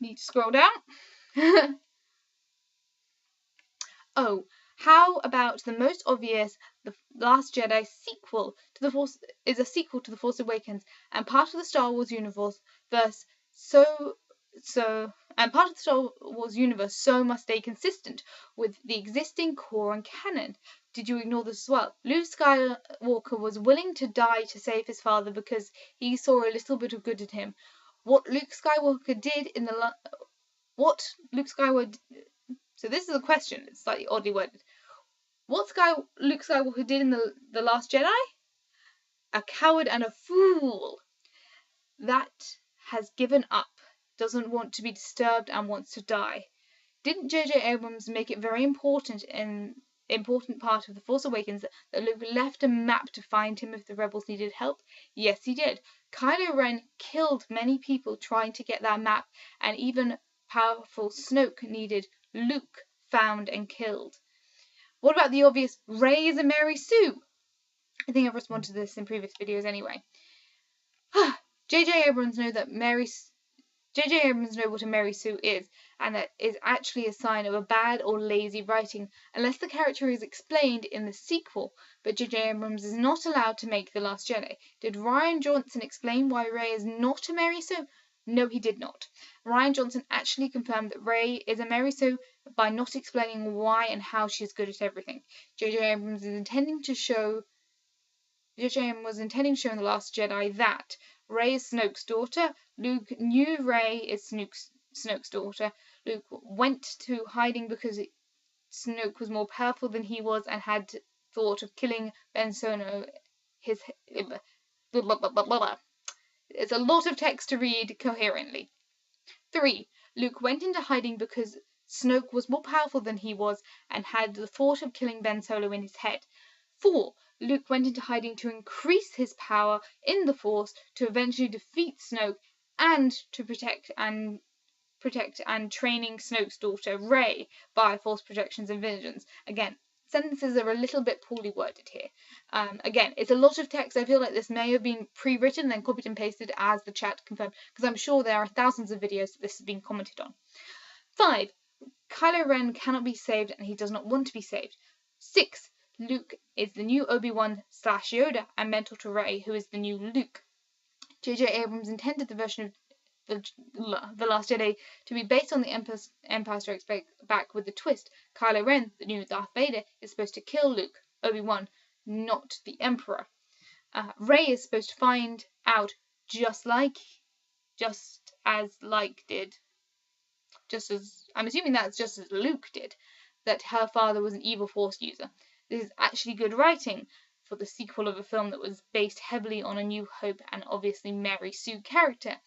Need to scroll down? Oh, how about the most obvious The Last Jedi sequel to The Force is a sequel to The Force Awakens and part of the Star Wars universe so must stay consistent with the existing core and canon. Did you ignore this as well? Luke Skywalker was willing to die to save his father because he saw a little bit of good in him. What Luke Skywalker did in the So this is a question. It's slightly oddly worded. What Luke Skywalker did in the Last Jedi? a coward and a fool that has given up, doesn't want to be disturbed, and wants to die. Didn't J.J. Abrams make it very important part of The Force Awakens that Luke left a map to find him if the rebels needed help? Yes, he did. Kylo Ren killed many people trying to get that map, and even powerful Snoke needed Luke found and killed. What about the obvious Rey is a Mary Sue? I think I've responded to this in previous videos anyway. J.J. Abrams know what a Mary Sue is, and that is actually a sign of a bad or lazy writing, unless the character is explained in the sequel. But J.J. Abrams is not allowed to make The Last Jedi. Did Rian Johnson explain why Rey is not a Mary Sue? No, he did not. Rian Johnson actually confirmed that Rey is a Mary Sue by not explaining why and how she is good at everything. J.J. Abrams was intending to show in The Last Jedi that Rey is Snoke's daughter. Luke knew Rey is Snoke's daughter. Luke went to hiding because Snoke was more powerful than he was and had thought of killing Ben Solo. It's a lot of text to read coherently. 3. Luke went into hiding because Snoke was more powerful than he was and had the thought of killing Ben Solo in his head. 4. Luke went into hiding to increase his power in the Force to eventually defeat Snoke and to protect and training Snoke's daughter Rey by Force projections and visions. Again, sentences are a little bit poorly worded here. Again, it's a lot of text. I feel like this may have been pre-written and then copied and pasted as the chat confirmed, because I'm sure there are thousands of videos that this has been commented on. 5. Kylo Ren cannot be saved and he does not want to be saved. 6. Luke is the new Obi-Wan/Yoda and mentor to Rey, who is the new Luke. J.J. Abrams intended the version of The Last Jedi to be based on The Empire Strikes Back with the twist. Kylo Ren, the new Darth Vader, is supposed to kill Luke, Obi-Wan, not the Emperor. Rey is supposed to find out just as Luke did, that her father was an evil Force user. This is actually good writing for the sequel of a film that was based heavily on A New Hope and obviously Mary Sue character.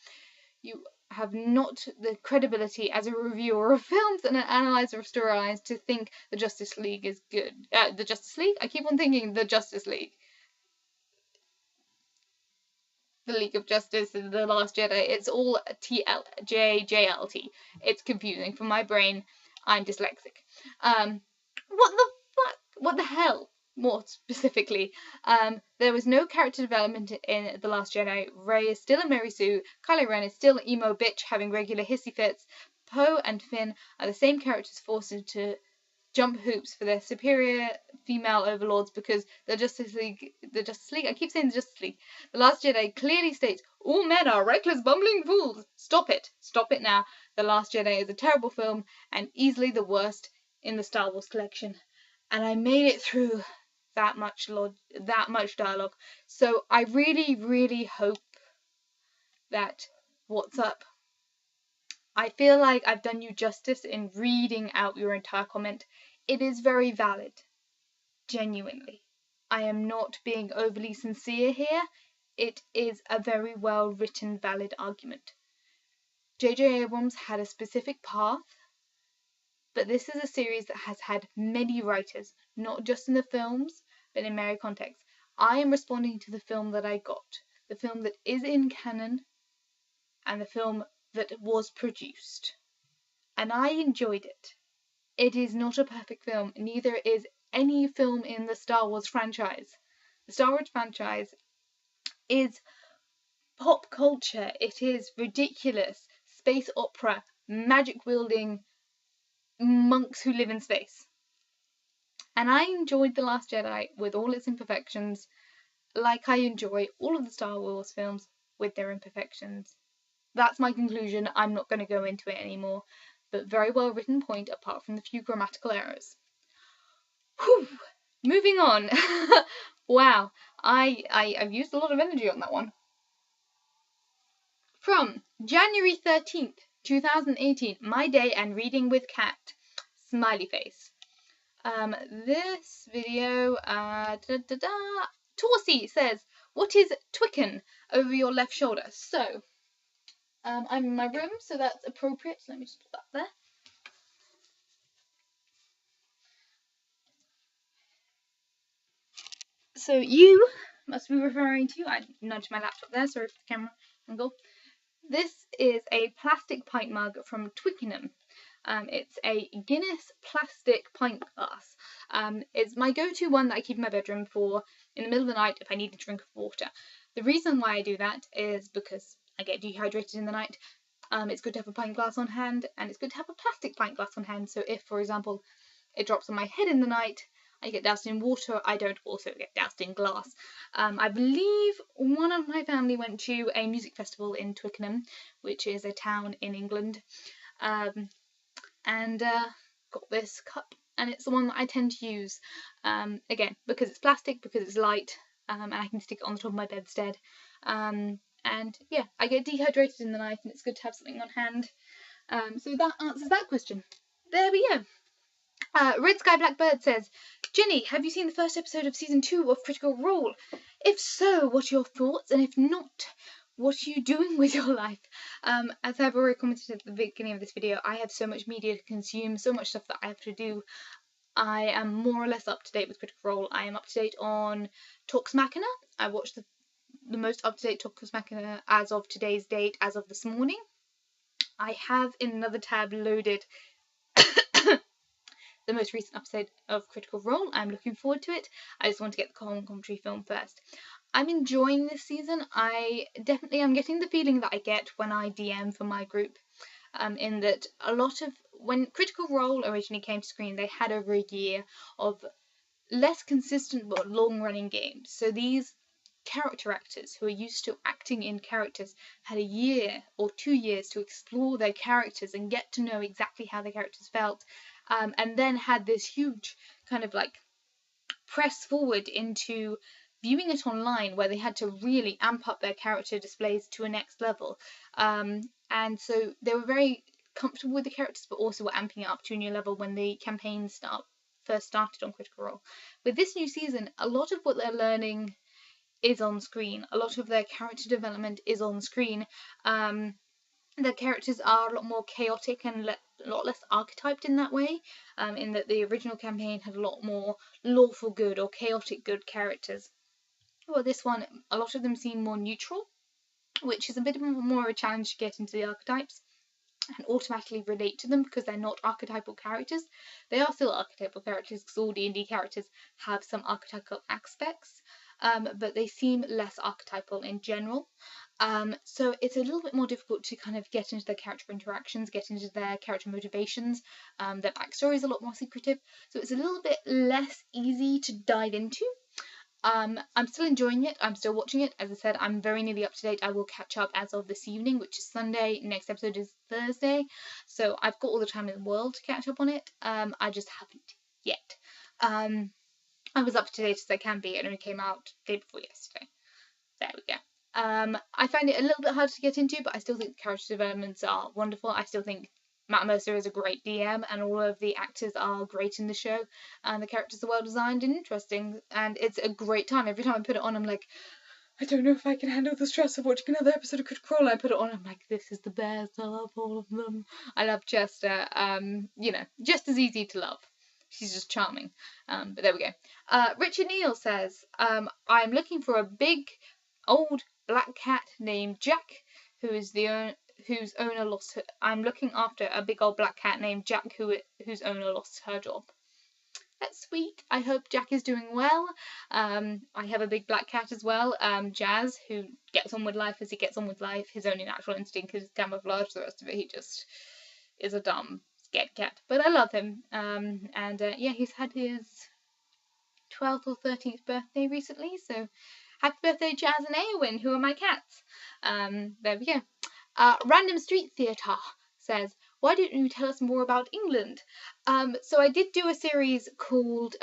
You have not the credibility as a reviewer of films and an analyzer of storylines to think the Justice League is good. The Justice League? I keep on thinking the Justice League. The League of Justice, The Last Jedi, it's all JLT. It's confusing for my brain. I'm dyslexic. What the fuck? What the hell? More specifically, there was no character development in The Last Jedi. Rey is still a Mary Sue. Kylo Ren is still an emo bitch having regular hissy fits. Poe and Finn are the same characters forced into jump hoops for their superior female overlords because the Justice League, I keep saying the Justice League, The Last Jedi clearly states, all men are reckless, bumbling fools. Stop it now. The Last Jedi is a terrible film and easily the worst in the Star Wars collection. And I made it through that much dialogue. So I really, really hope that what's up. I feel like I've done you justice in reading out your entire comment. It is very valid. Genuinely. I am not being overly sincere here. It is a very well written, valid argument. J.J. Abrams had a specific path, but this is a series that has had many writers, not just in the films, but in many contexts. I am responding to the film that I got, the film that is in canon, and the film that was produced. And I enjoyed it. It is not a perfect film, neither is any film in the Star Wars franchise. The Star Wars franchise is pop culture. It is ridiculous. Space opera, magic wielding monks who live in space. And I enjoyed The Last Jedi with all its imperfections, like I enjoy all of the Star Wars films with their imperfections. That's my conclusion. I'm not going to go into it anymore, but very well written point apart from the few grammatical errors. Whew. Moving on. Wow, I've used a lot of energy on that one. From January 13th, 2018, My Day and Reading with Cat. Smiley face. This video, Torsi says, What is Twickenham over your left shoulder? So, I'm in my room, so that's appropriate. So let me just put that there. So you must be referring to, I nudged my laptop there, sorry for the camera angle. This is a plastic pint mug from Twickenham. It's a Guinness plastic pint glass. It's my go-to one that I keep in my bedroom for in the middle of the night if I need a drink of water. The reason why I do that is because I get dehydrated in the night. It's good to have a pint glass on hand, and it's good to have a plastic pint glass on hand. So if, for example, it drops on my head in the night, I get doused in water, I don't also get doused in glass. I believe one of my family went to a music festival in Twickenham, which is a town in England, and got this cup, and it's the one that I tend to use, again, because it's plastic, because it's light, and I can stick it on the top of my bedstead. And yeah, I get dehydrated in the night, and it's good to have something on hand. So that answers that question. There we go. Red Sky Blackbird says, Jenny, have you seen the first episode of season 2 of Critical Role? If so, what are your thoughts? And if not, what are you doing with your life? As I've already commented at the beginning of this video, I have so much media to consume, so much stuff that I have to do. I am more or less up to date with Critical Role. I am up to date on Talks Machina. I watched the most up to date Talks Machina as of today's date, as of this morning. I have in another tab loaded the most recent episode of Critical Role. I'm looking forward to it. I just want to get the Comment-Commentry film first. I'm enjoying this season. I definitely am getting the feeling that I get when I DM for my group, in that a lot of, when Critical Role originally came to screen, they had over a year of less consistent but long-running games. So these character actors who are used to acting in characters had a year or 2 years to explore their characters and get to know exactly how the characters felt, and then had this huge kind of like press forward into viewing it online, where they had to really amp up their character displays to a next level, and so they were very comfortable with the characters, but also were amping it up to a new level when the campaign first started on Critical Role. With this new season, a lot of what they're learning is on screen. A lot of their character development is on screen. Their characters are a lot more chaotic and a lot less archetyped in that way, in that the original campaign had a lot more lawful good or chaotic good characters. Well, this one, a lot of them seem more neutral, which is a bit more of a challenge to get into the archetypes and automatically relate to them, because they're not archetypal characters. They are still archetypal characters, because all D&D characters have some archetypal aspects, but they seem less archetypal in general. So it's a little bit more difficult to kind of get into their character interactions, get into their character motivations. Their backstory is a lot more secretive, so it's a little bit less easy to dive into. I'm still enjoying it. I'm still watching it. As I said, I'm very nearly up to date. I will catch up as of this evening, which is Sunday. Next episode is Thursday. So I've got all the time in the world to catch up on it. I just haven't yet. I was up to date as I can be. It only came out the day before yesterday. There we go. I find it a little bit hard to get into, but I still think the character developments are wonderful. I still think Matt Mercer is a great DM, and all of the actors are great in the show, and the characters are well designed and interesting, and it's a great time. Every time I put it on, I'm like, I don't know if I can handle the stress of watching another episode of Critical Role. I put it on, I'm like, this is the best. I love all of them. I love Chester. Just as easy to love. She's just charming. But there we go. Richard Neal says, I'm looking for a big old black cat named Jack, whose owner lost her. I'm looking after a big old black cat named Jack, whose owner lost her job. That's sweet. I hope Jack is doing well. I have a big black cat as well, Jazz, who gets on with life as he gets on with life. His only natural instinct is camouflage. The rest of it, he just is a dumb, scared cat. But I love him. He's had his 12th or 13th birthday recently, so happy birthday, Jazz and Eowyn, who are my cats. There we go. Random Street Theatre says, why don't you tell us more about England? So I did do a series called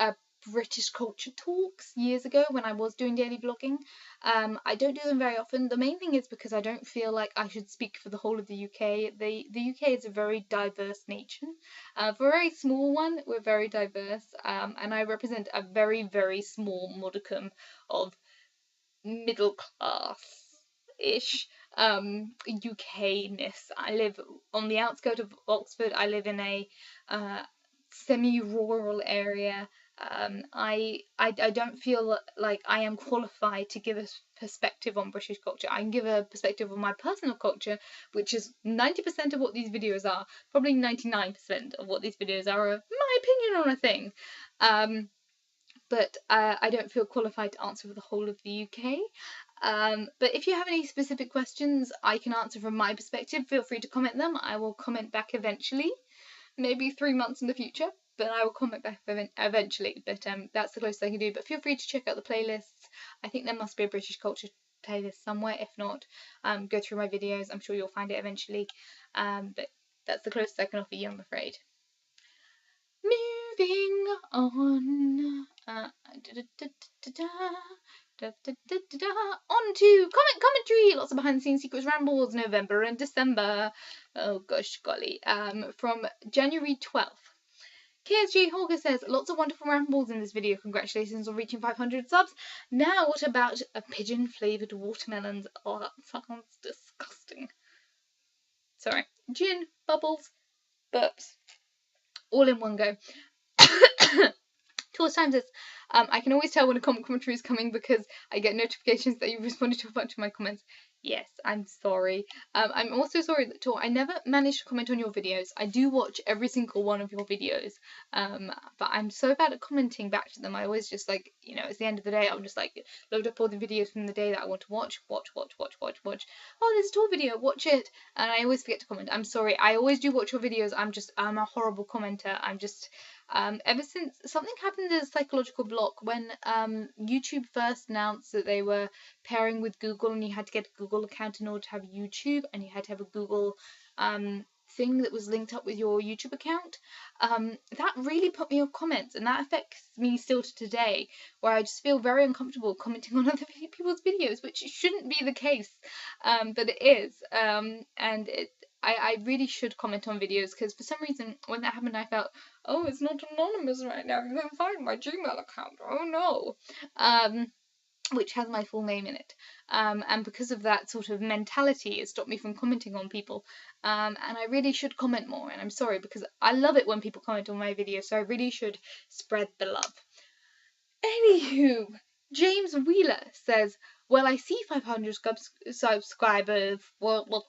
British Culture Talks years ago when I was doing daily vlogging. I don't do them very often. The main thing is because I don't feel like I should speak for the whole of the UK. The UK is a very diverse nation. For a very small one, we're very diverse, and I represent a very, very small modicum of middle class-ish UK-ness. I live on the outskirts of Oxford. I live in a semi-rural area. I don't feel like I am qualified to give a perspective on British culture. I can give a perspective on my personal culture, which is 90% of what these videos are. Probably 99% of what these videos are my opinion on a thing. But I don't feel qualified to answer for the whole of the UK. But if you have any specific questions I can answer from my perspective, feel free to comment them. I will comment back eventually, maybe 3 months in the future, but I will comment back eventually. But that's the closest I can do. But feel free to check out the playlists. I think there must be a British culture playlist somewhere. If not, go through my videos. I'm sure you'll find it eventually. But that's the closest I can offer you, I'm afraid. Moving on. On to Comment-Commentry. Lots of behind the scenes secrets rambles, November and December. Oh gosh golly. From January 12th. KSG Hawker says, lots of wonderful rambles in this video. Congratulations on reaching 500 subs. Now what about a pigeon flavoured watermelons? Oh, that sounds disgusting. Sorry. Gin, bubbles, burps. All in one go. Towards times it's I can always tell when a comment commentary is coming because I get notifications that you responded to a bunch of my comments. Yes, I'm sorry. I'm also sorry that I never managed to comment on your videos. I do watch every single one of your videos, but I'm so bad at commenting back to them. I always just like, you know, it's the end of the day. I'll just like load up all the videos from the day that I want to watch. Oh, there's a tour video. Watch it, and I always forget to comment. I'm sorry. I always do watch your videos. I'm a horrible commenter. I'm just ever since something happened in a psychological block when YouTube first announced that they were pairing with Google and you had to get a Google account in order to have YouTube, and you had to have a Google thing that was linked up with your YouTube account. That really put me off comments, and that affects me still to today, where I just feel very uncomfortable commenting on other people's videos, which shouldn't be the case, but it is, and I really should comment on videos, because for some reason when that happened I felt, oh, it's not anonymous right now, you can find my Gmail account, oh no, which has my full name in it, and because of that sort of mentality it stopped me from commenting on people, and I really should comment more, and I'm sorry because I love it when people comment on my videos, so I really should spread the love. Anywho, James Wheeler says, well, I see 500 subscribers, well,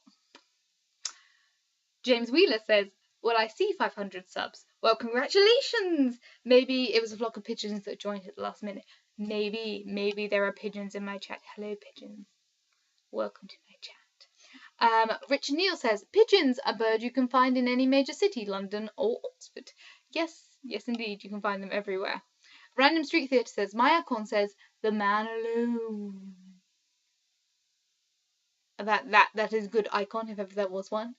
James Wheeler says, well, I see 500 subs. Well, congratulations! Maybe it was a flock of pigeons that joined at the last minute. Maybe there are pigeons in my chat. Hello, pigeons. Welcome to my chat. Richard Neal says, pigeons, a bird you can find in any major city, London or Oxford. Yes, indeed, you can find them everywhere. Random Street Theatre says, my icon says, the man alone. That is a good icon, if ever there was one.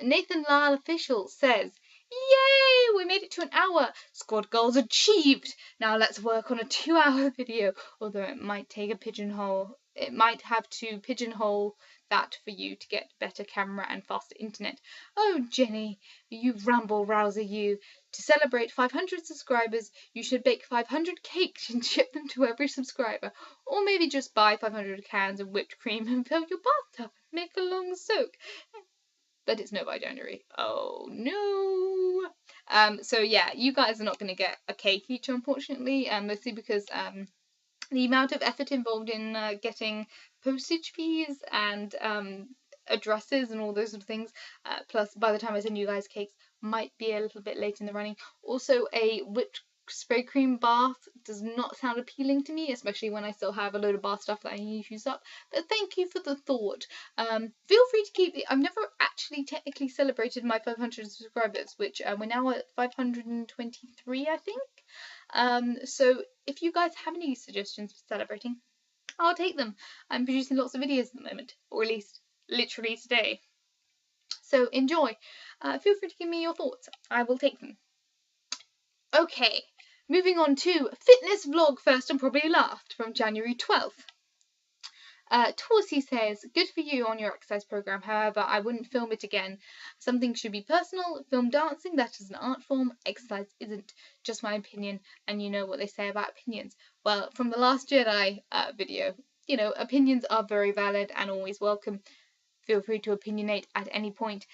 Nathan Lyle Official says, yay, we made it to an hour. Squad goals achieved. Now let's work on a 2-hour video, although it might take a pigeonhole. It might have to pigeonhole that for you to get better camera and faster internet. Oh, Jenny, you ramble rouser, you. To celebrate 500 subscribers, you should bake 500 cakes and ship them to every subscriber. Or maybe just buy 500 cans of whipped cream and fill your bathtub and make a long soak. But it's no by January. Oh no. So yeah, you guys are not going to get a cake each, unfortunately, mostly because the amount of effort involved in getting postage fees and addresses and all those sort of things, plus by the time I send you guys cakes, might be a little bit late in the running. Also, a whipped spray cream bath does not sound appealing to me, especially when I still have a load of bath stuff that I need to use up, but thank you for the thought. Feel free to keep I've never actually technically celebrated my 500 subscribers, which we're now at 523, I think. So if you guys have any suggestions for celebrating, I'll take them. I'm producing lots of videos at the moment, or at least literally today, so enjoy. Feel free to give me your thoughts. I will take them. Okay, moving on to fitness vlog first and probably last, from January 12th. Torsi says, good for you on your exercise program, however, I wouldn't film it again. Something should be personal. Film dancing, that is an art form. Exercise isn't. Just my opinion, and you know what they say about opinions. Well, from the Last Jedi video, you know, opinions are very valid and always welcome. Feel free to opinionate at any point.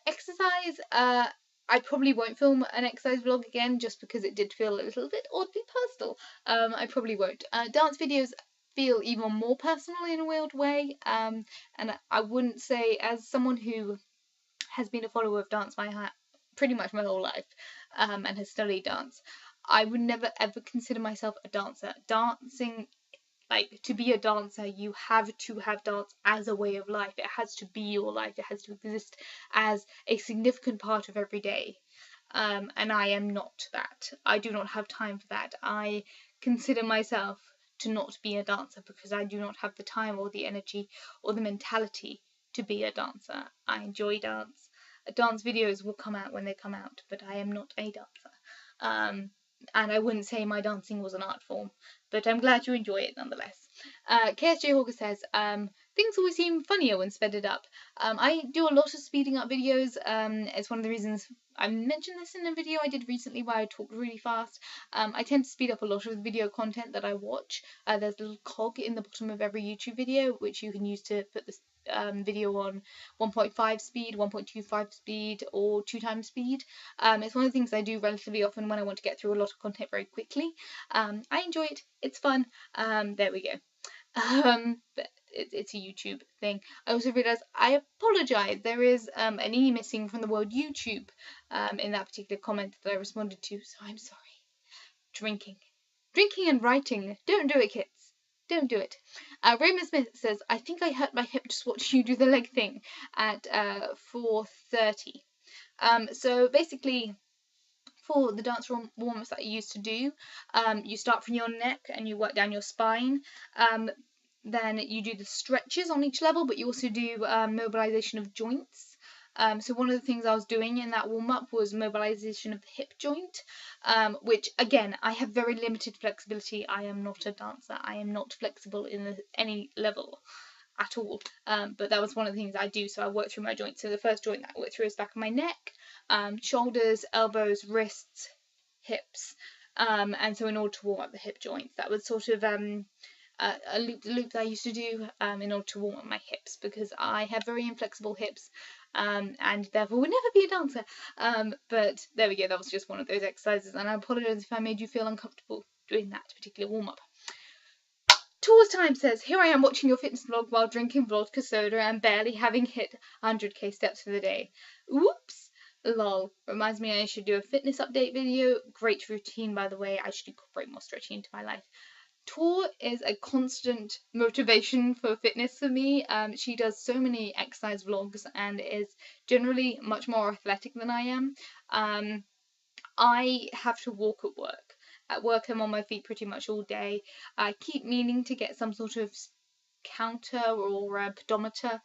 Exercise, I probably won't film an exercise vlog again just because it did feel a little bit oddly personal. I probably won't. Dance videos feel even more personal in a weird way. And I wouldn't say, as someone who has been a follower of dance pretty much my whole life, and has studied dance, I would never ever consider myself a dancer. Dancing, like, to be a dancer, you have to have dance as a way of life. It has to be your life. It has to exist as a significant part of every day. And I am not that. I do not have time for that. I consider myself to not be a dancer because I do not have the time or the energy or the mentality to be a dancer. I enjoy dance. Dance videos will come out when they come out, but I am not a dancer. And I wouldn't say my dancing was an art form, but I'm glad you enjoy it nonetheless. KSJ Hawker says, things always seem funnier when speeded up. I do a lot of speeding up videos. It's one of the reasons I mentioned this in a video I did recently where I talked really fast. I tend to speed up a lot of the video content that I watch. There's a little cog in the bottom of every YouTube video which you can use to put this video on 1.5 speed, 1.25 speed, or 2 times speed. It's one of the things I do relatively often when I want to get through a lot of content very quickly. I enjoy it. It's fun. There we go. But it's a YouTube thing. I also realised I apologise. There is an E missing from the word YouTube in that particular comment that I responded to, so I'm sorry. Drinking and writing. Don't do it, kids. Don't do it. Raymond Smith says, I think I hurt my hip just watching you do the leg thing at 4:30. So basically, for the dance warm-ups that I used to do, you start from your neck and you work down your spine. Then you do the stretches on each level, but you also do mobilization of joints. So one of the things I was doing in that warm-up was mobilization of the hip joint, which, again, I have very limited flexibility. I am not a dancer. I am not flexible in any level at all. But that was one of the things I do. So I work through my joints. So the first joint that I work through is back of my neck, shoulders, elbows, wrists, hips. And so in order to warm up the hip joints, that was sort of a loop that I used to do in order to warm up my hips, because I have very inflexible hips and therefore would never be a dancer. But there we go, that was just one of those exercises, and I apologise if I made you feel uncomfortable doing that particular warm-up. Tours Time says, here I am watching your fitness vlog while drinking vodka soda and barely having hit 100k steps for the day. Oops. Lol. Reminds me I should do a fitness update video. Great routine, by the way. I should incorporate more stretching into my life. Tor is a constant motivation for fitness for me. She does so many exercise vlogs and is generally much more athletic than I am. I have to walk at work. At work, I'm on my feet pretty much all day. I keep meaning to get some sort of counter or pedometer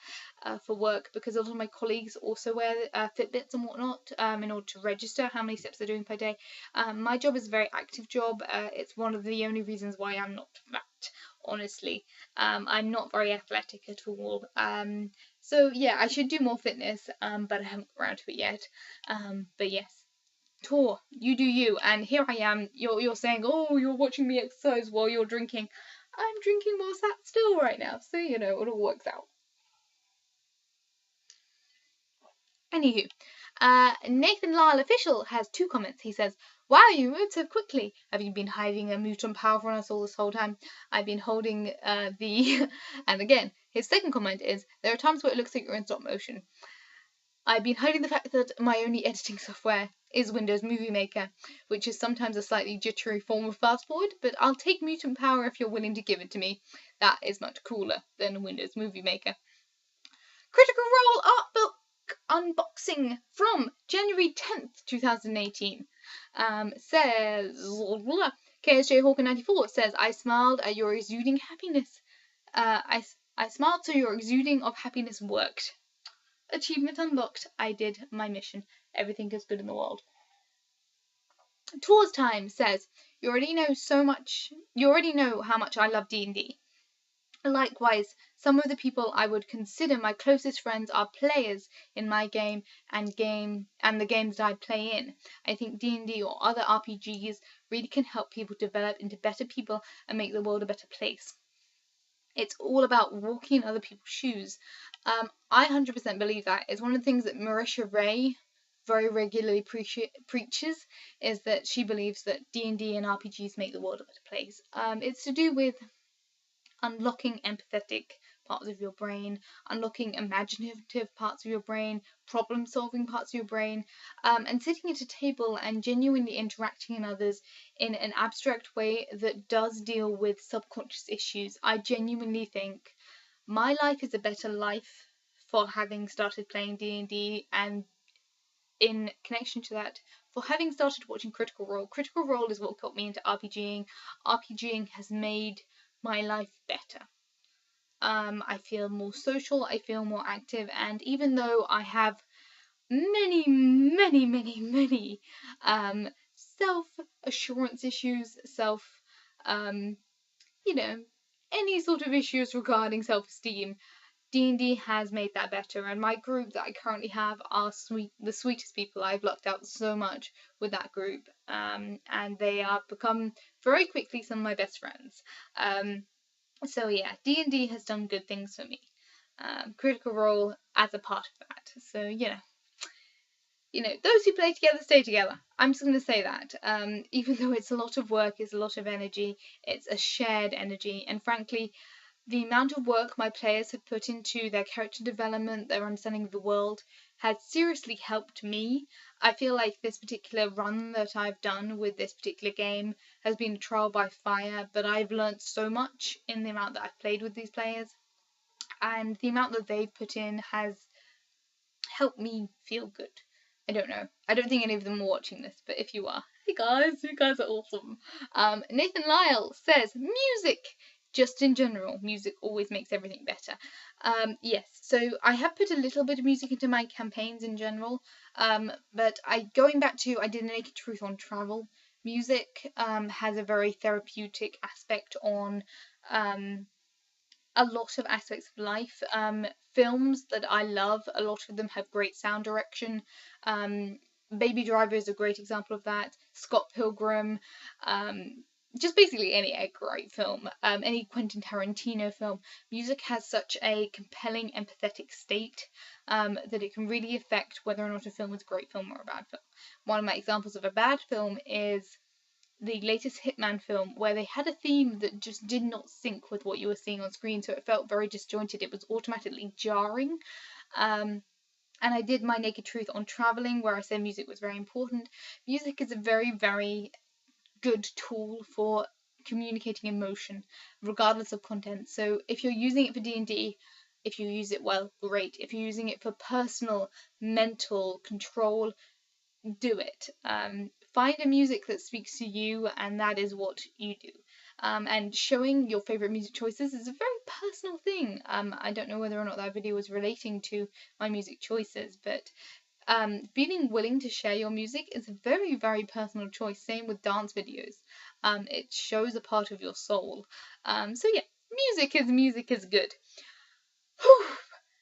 for work, because a lot of my colleagues also wear Fitbits and whatnot in order to register how many steps they're doing per day. My job is a very active job. It's one of the only reasons why I'm not fat, honestly. I'm not very athletic at all. So yeah, I should do more fitness, but I haven't got around to it yet. But yes. Tor, you do you, and here I am. You're saying, oh, you're watching me exercise while you're drinking. I'm drinking more sat still right now, so you know it all works out. Anywho, Nathan Lyle Official has 2 comments. He says, wow, you moved so quickly. Have you been hiding a mutant power from us all this whole time? I've been holding the... And again, his second comment is, there are times where it looks like you're in stop motion. I've been hiding the fact that my only editing software is Windows Movie Maker, which is sometimes a slightly jittery form of fast forward, but I'll take mutant power if you're willing to give it to me. That is much cooler than Windows Movie Maker. Critical Role Art Book unboxing from January 10th, 2018. Says KSJ Hawker 94 says, I smiled at your exuding happiness. I smiled so your exuding of happiness worked. Achievement unlocked. I did my mission. Everything is good in the world. Tours Time says, you already know how much I love D&D. Likewise, some of the people I would consider my closest friends are players in my game and the games that I play in. I think D&D or other RPGs really can help people develop into better people and make the world a better place. It's all about walking in other people's shoes. I 100% believe that. It's one of the things that Marisha Ray very regularly preaches, is that she believes that D&D and RPGs make the world a better place. It's to do with unlocking empathetic parts of your brain, unlocking imaginative parts of your brain, problem solving parts of your brain, and sitting at a table and genuinely interacting with others in an abstract way that does deal with subconscious issues. I genuinely think my life is a better life for having started playing D&D, and in connection to that, for having started watching Critical Role. Critical Role is what got me into RPGing. RPGing has made my life better. I feel more social, I feel more active, and even though I have many self-assurance issues, you know, any sort of issues regarding self-esteem, D&D has made that better, and my group that I currently have are the sweetest people. I've lucked out so much with that group, and they have become very quickly some of my best friends. So yeah, D&D has done good things for me. Critical Role as a part of that. So those who play together stay together. I'm just going to say that. Even though it's a lot of work, it's a lot of energy, it's a shared energy, and frankly, the amount of work my players have put into their character development, their understanding of the world, has seriously helped me. I feel like this particular run that I've done with this particular game has been a trial by fire, but I've learnt so much in the amount that I've played with these players, and the amount that they've put in has helped me feel good. I don't know. I don't think any of them are watching this, but if you are, hey guys, you guys are awesome. Nathan Lyle says, music! Just in general, music always makes everything better. Yes, so I have put a little bit of music into my campaigns in general, but going back to, I did a Naked Truth on travel. Music has a very therapeutic aspect on a lot of aspects of life. Films that I love, a lot of them have great sound direction. Baby Driver is a great example of that. Scott Pilgrim, just basically any great film, any Quentin Tarantino film. Music has such a compelling, empathetic state that it can really affect whether or not a film is a great film or a bad film. One of my examples of a bad film is the latest Hitman film, where they had a theme that just did not sync with what you were seeing on screen, so it felt very disjointed. It was automatically jarring. And I did my Naked Truth on traveling, where I said music was very important. Music is a very, very good tool for communicating emotion, regardless of content. So if you're using it for D&D, if you use it well, great. If you're using it for personal, mental control, do it. Find a music that speaks to you, and that is what you do. And showing your favorite music choices is a very personal thing. I don't know whether or not that video was relating to my music choices, but feeling willing to share your music is a very, very personal choice. Same with dance videos. It shows a part of your soul. So yeah, music is good. Whew.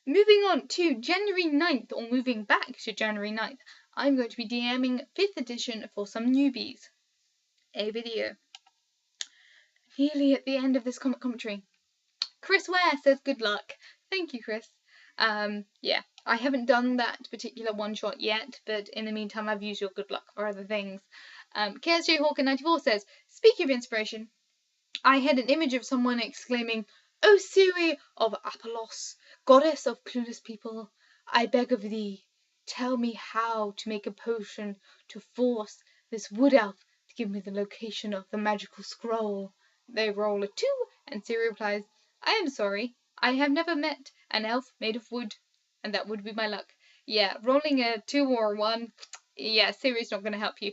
Moving on to January 9th, or moving back to January 9th, I'm going to be DMing 5th edition for some newbies. A video. Nearly at the end of this commentary. Chris Ware says good luck. Thank you, Chris. Yeah, I haven't done that particular one shot yet, but in the meantime, I've used your good luck for other things. KSJ Hawker94 says, speaking of inspiration, I had an image of someone exclaiming, O Siri of Apollos, goddess of clueless people, I beg of thee, tell me how to make a potion to force this wood elf to give me the location of the magical scroll. They roll a 2, and Siri replies, I am sorry, I have never met an elf made of wood, and that would be my luck. Yeah, rolling a 2 or a 1, yeah, Siri's not going to help you.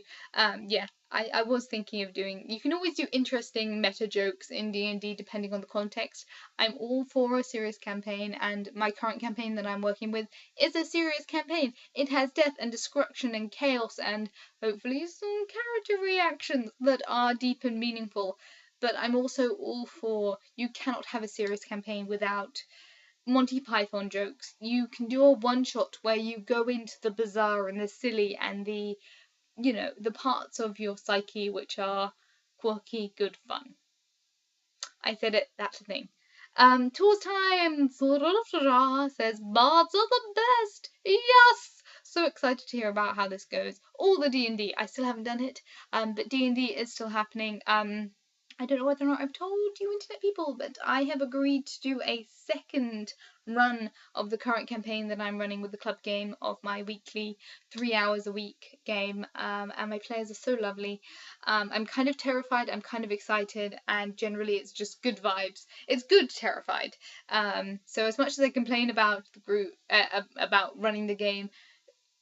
Yeah, I was thinking of doing, you can always do interesting meta jokes in D&D depending on the context. I'm all for a serious campaign, and my current campaign that I'm working with is a serious campaign. It has death and destruction and chaos and hopefully some character reactions that are deep and meaningful. But I'm also all for, you cannot have a serious campaign without Monty Python jokes. You can do a one shot where you go into the bizarre and the silly and the parts of your psyche which are quirky, good fun. I said it, that's the thing. Tours time says bards are the best. Yes. So excited to hear about how this goes. All the D&D. I still haven't done it. But D&D is still happening. I don't know whether or not I've told you internet people, but I have agreed to do a second run of the current campaign that I'm running with the club game of my weekly 3 hours a week game. And my players are so lovely. I'm kind of terrified, I'm kind of excited, and generally it's just good vibes. It's good terrified. So as much as I complain about the group, about running the game,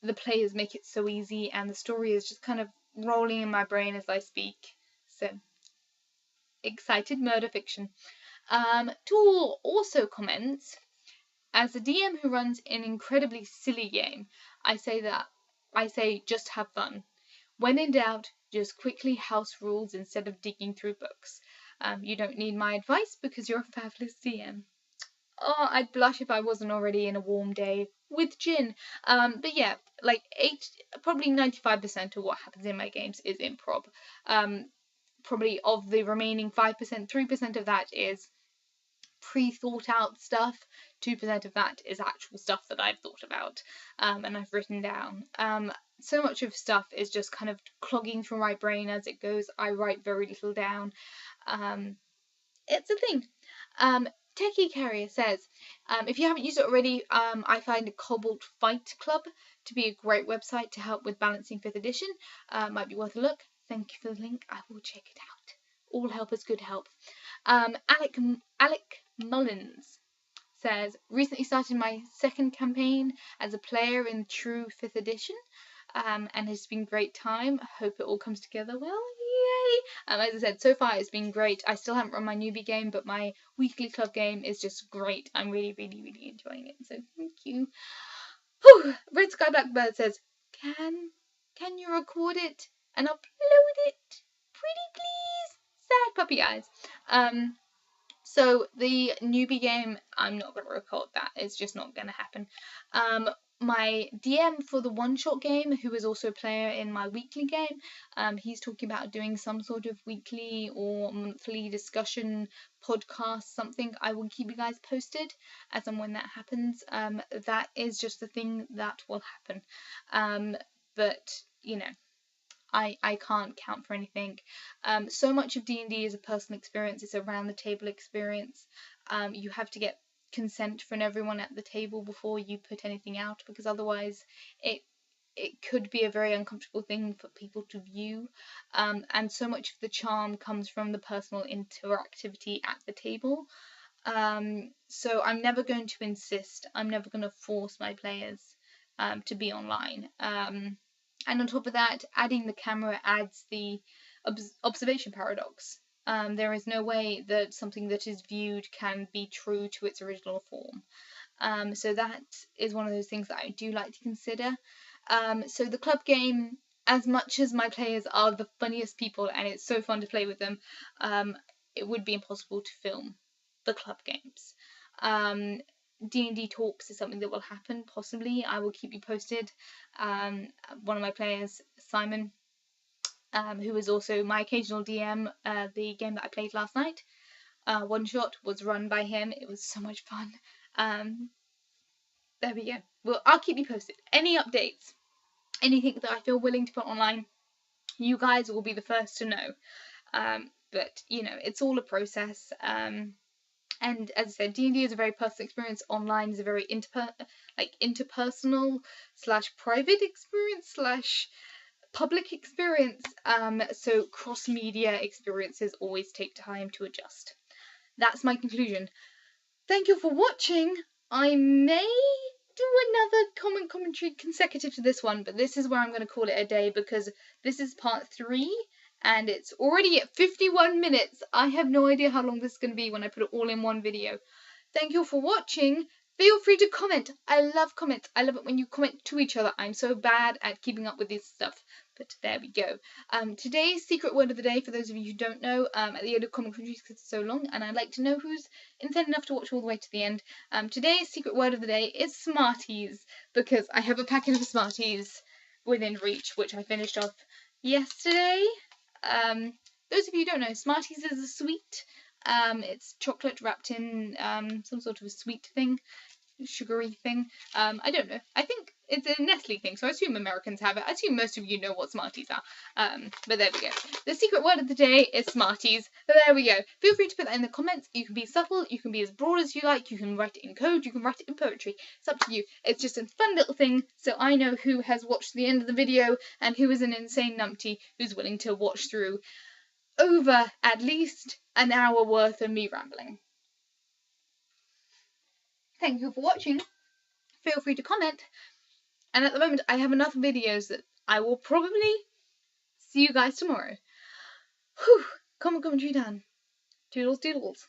the players make it so easy, and the story is just kind of rolling in my brain as I speak. So excited murder fiction. Tool also comments, as a DM who runs an incredibly silly game, I say just have fun. When in doubt, just quickly house rules instead of digging through books. You don't need my advice because you're a fabulous DM. Oh, I'd blush if I wasn't already in a warm day with gin. But yeah, like probably 95% of what happens in my games is improv. Probably of the remaining 5%, 3% of that is pre-thought out stuff. 2% of that is actual stuff that I've thought about and I've written down. So much of stuff is just kind of clogging through my brain as it goes. I write very little down. It's a thing. Techie Carrier says, if you haven't used it already, I find Cobalt Fight Club to be a great website to help with balancing 5th edition. Might be worth a look. Thank you for the link. I will check it out. All help is good help. Alec Mullins says, recently started my second campaign as a player in true 5th edition. And it's been a great time. I hope it all comes together well. Yay! As I said, so far it's been great. I still haven't run my newbie game, but my weekly club game is just great. I'm really, really, really enjoying it. So thank you. Whew. Red Sky Blackbird says, can you record it and upload it? Pretty please. Sad puppy eyes. So the newbie game, I'm not going to record that. It's just not going to happen. My DM for the one-shot game, who is also a player in my weekly game, he's talking about doing some sort of weekly or monthly discussion podcast, something. I will keep you guys posted as and when that happens. That is just the thing that will happen. But, you know, I can't count for anything. So much of D&D is a personal experience. It's a round the table experience. You have to get consent from everyone at the table before you put anything out, because otherwise it could be a very uncomfortable thing for people to view. And so much of the charm comes from the personal interactivity at the table. So I'm never going to insist. I'm never going to force my players to be online. And on top of that, adding the camera adds the observation paradox. There is no way that something that is viewed can be true to its original form. So that is one of those things that I do like to consider. So the club game, as much as my players are the funniest people and it's so fun to play with them, it would be impossible to film the club games. D&D talks is something that will happen, possibly. I will keep you posted. One of my players, Simon, who is also my occasional DM, the game that I played last night, One Shot, was run by him. It was so much fun. There we go. Well, I'll keep you posted. Any updates, anything that I feel willing to put online, you guys will be the first to know. But, you know, it's all a process. And as I said, D&D is a very personal experience. Online is a very interpersonal / private experience / public experience. So cross-media experiences always take time to adjust. That's my conclusion. Thank you for watching. I may do another commentary consecutive to this one, but this is where I'm going to call it a day because this is part 3. And it's already at 51 minutes. I have no idea how long this is going to be when I put it all in one video. Thank you for watching. Feel free to comment. I love comments. I love it when you comment to each other. I'm so bad at keeping up with this stuff. But there we go. Today's secret word of the day, for those of you who don't know, at the end of Comment-Commentry because it's so long, and I'd like to know who's intent enough to watch all the way to the end. Today's secret word of the day is Smarties, because I have a packet of Smarties within reach, which I finished off yesterday. Those of you who don't know, Smarties is a sweet. It's chocolate wrapped in some sort of a sweet thing, sugary thing. I don't know. I think it's a Nestle thing, so I assume Americans have it. I assume most of you know what Smarties are. But there we go. The secret word of the day is Smarties. But there we go. Feel free to put that in the comments. You can be subtle, you can be as broad as you like, you can write it in code, you can write it in poetry. It's up to you. It's just a fun little thing, so I know who has watched the end of the video and who is an insane numpty who's willing to watch through over at least an hour worth of me rambling. Thank you for watching. Feel free to comment. And at the moment, I have enough videos that I will probably see you guys tomorrow. Whew, comment commentary done. Toodles doodles.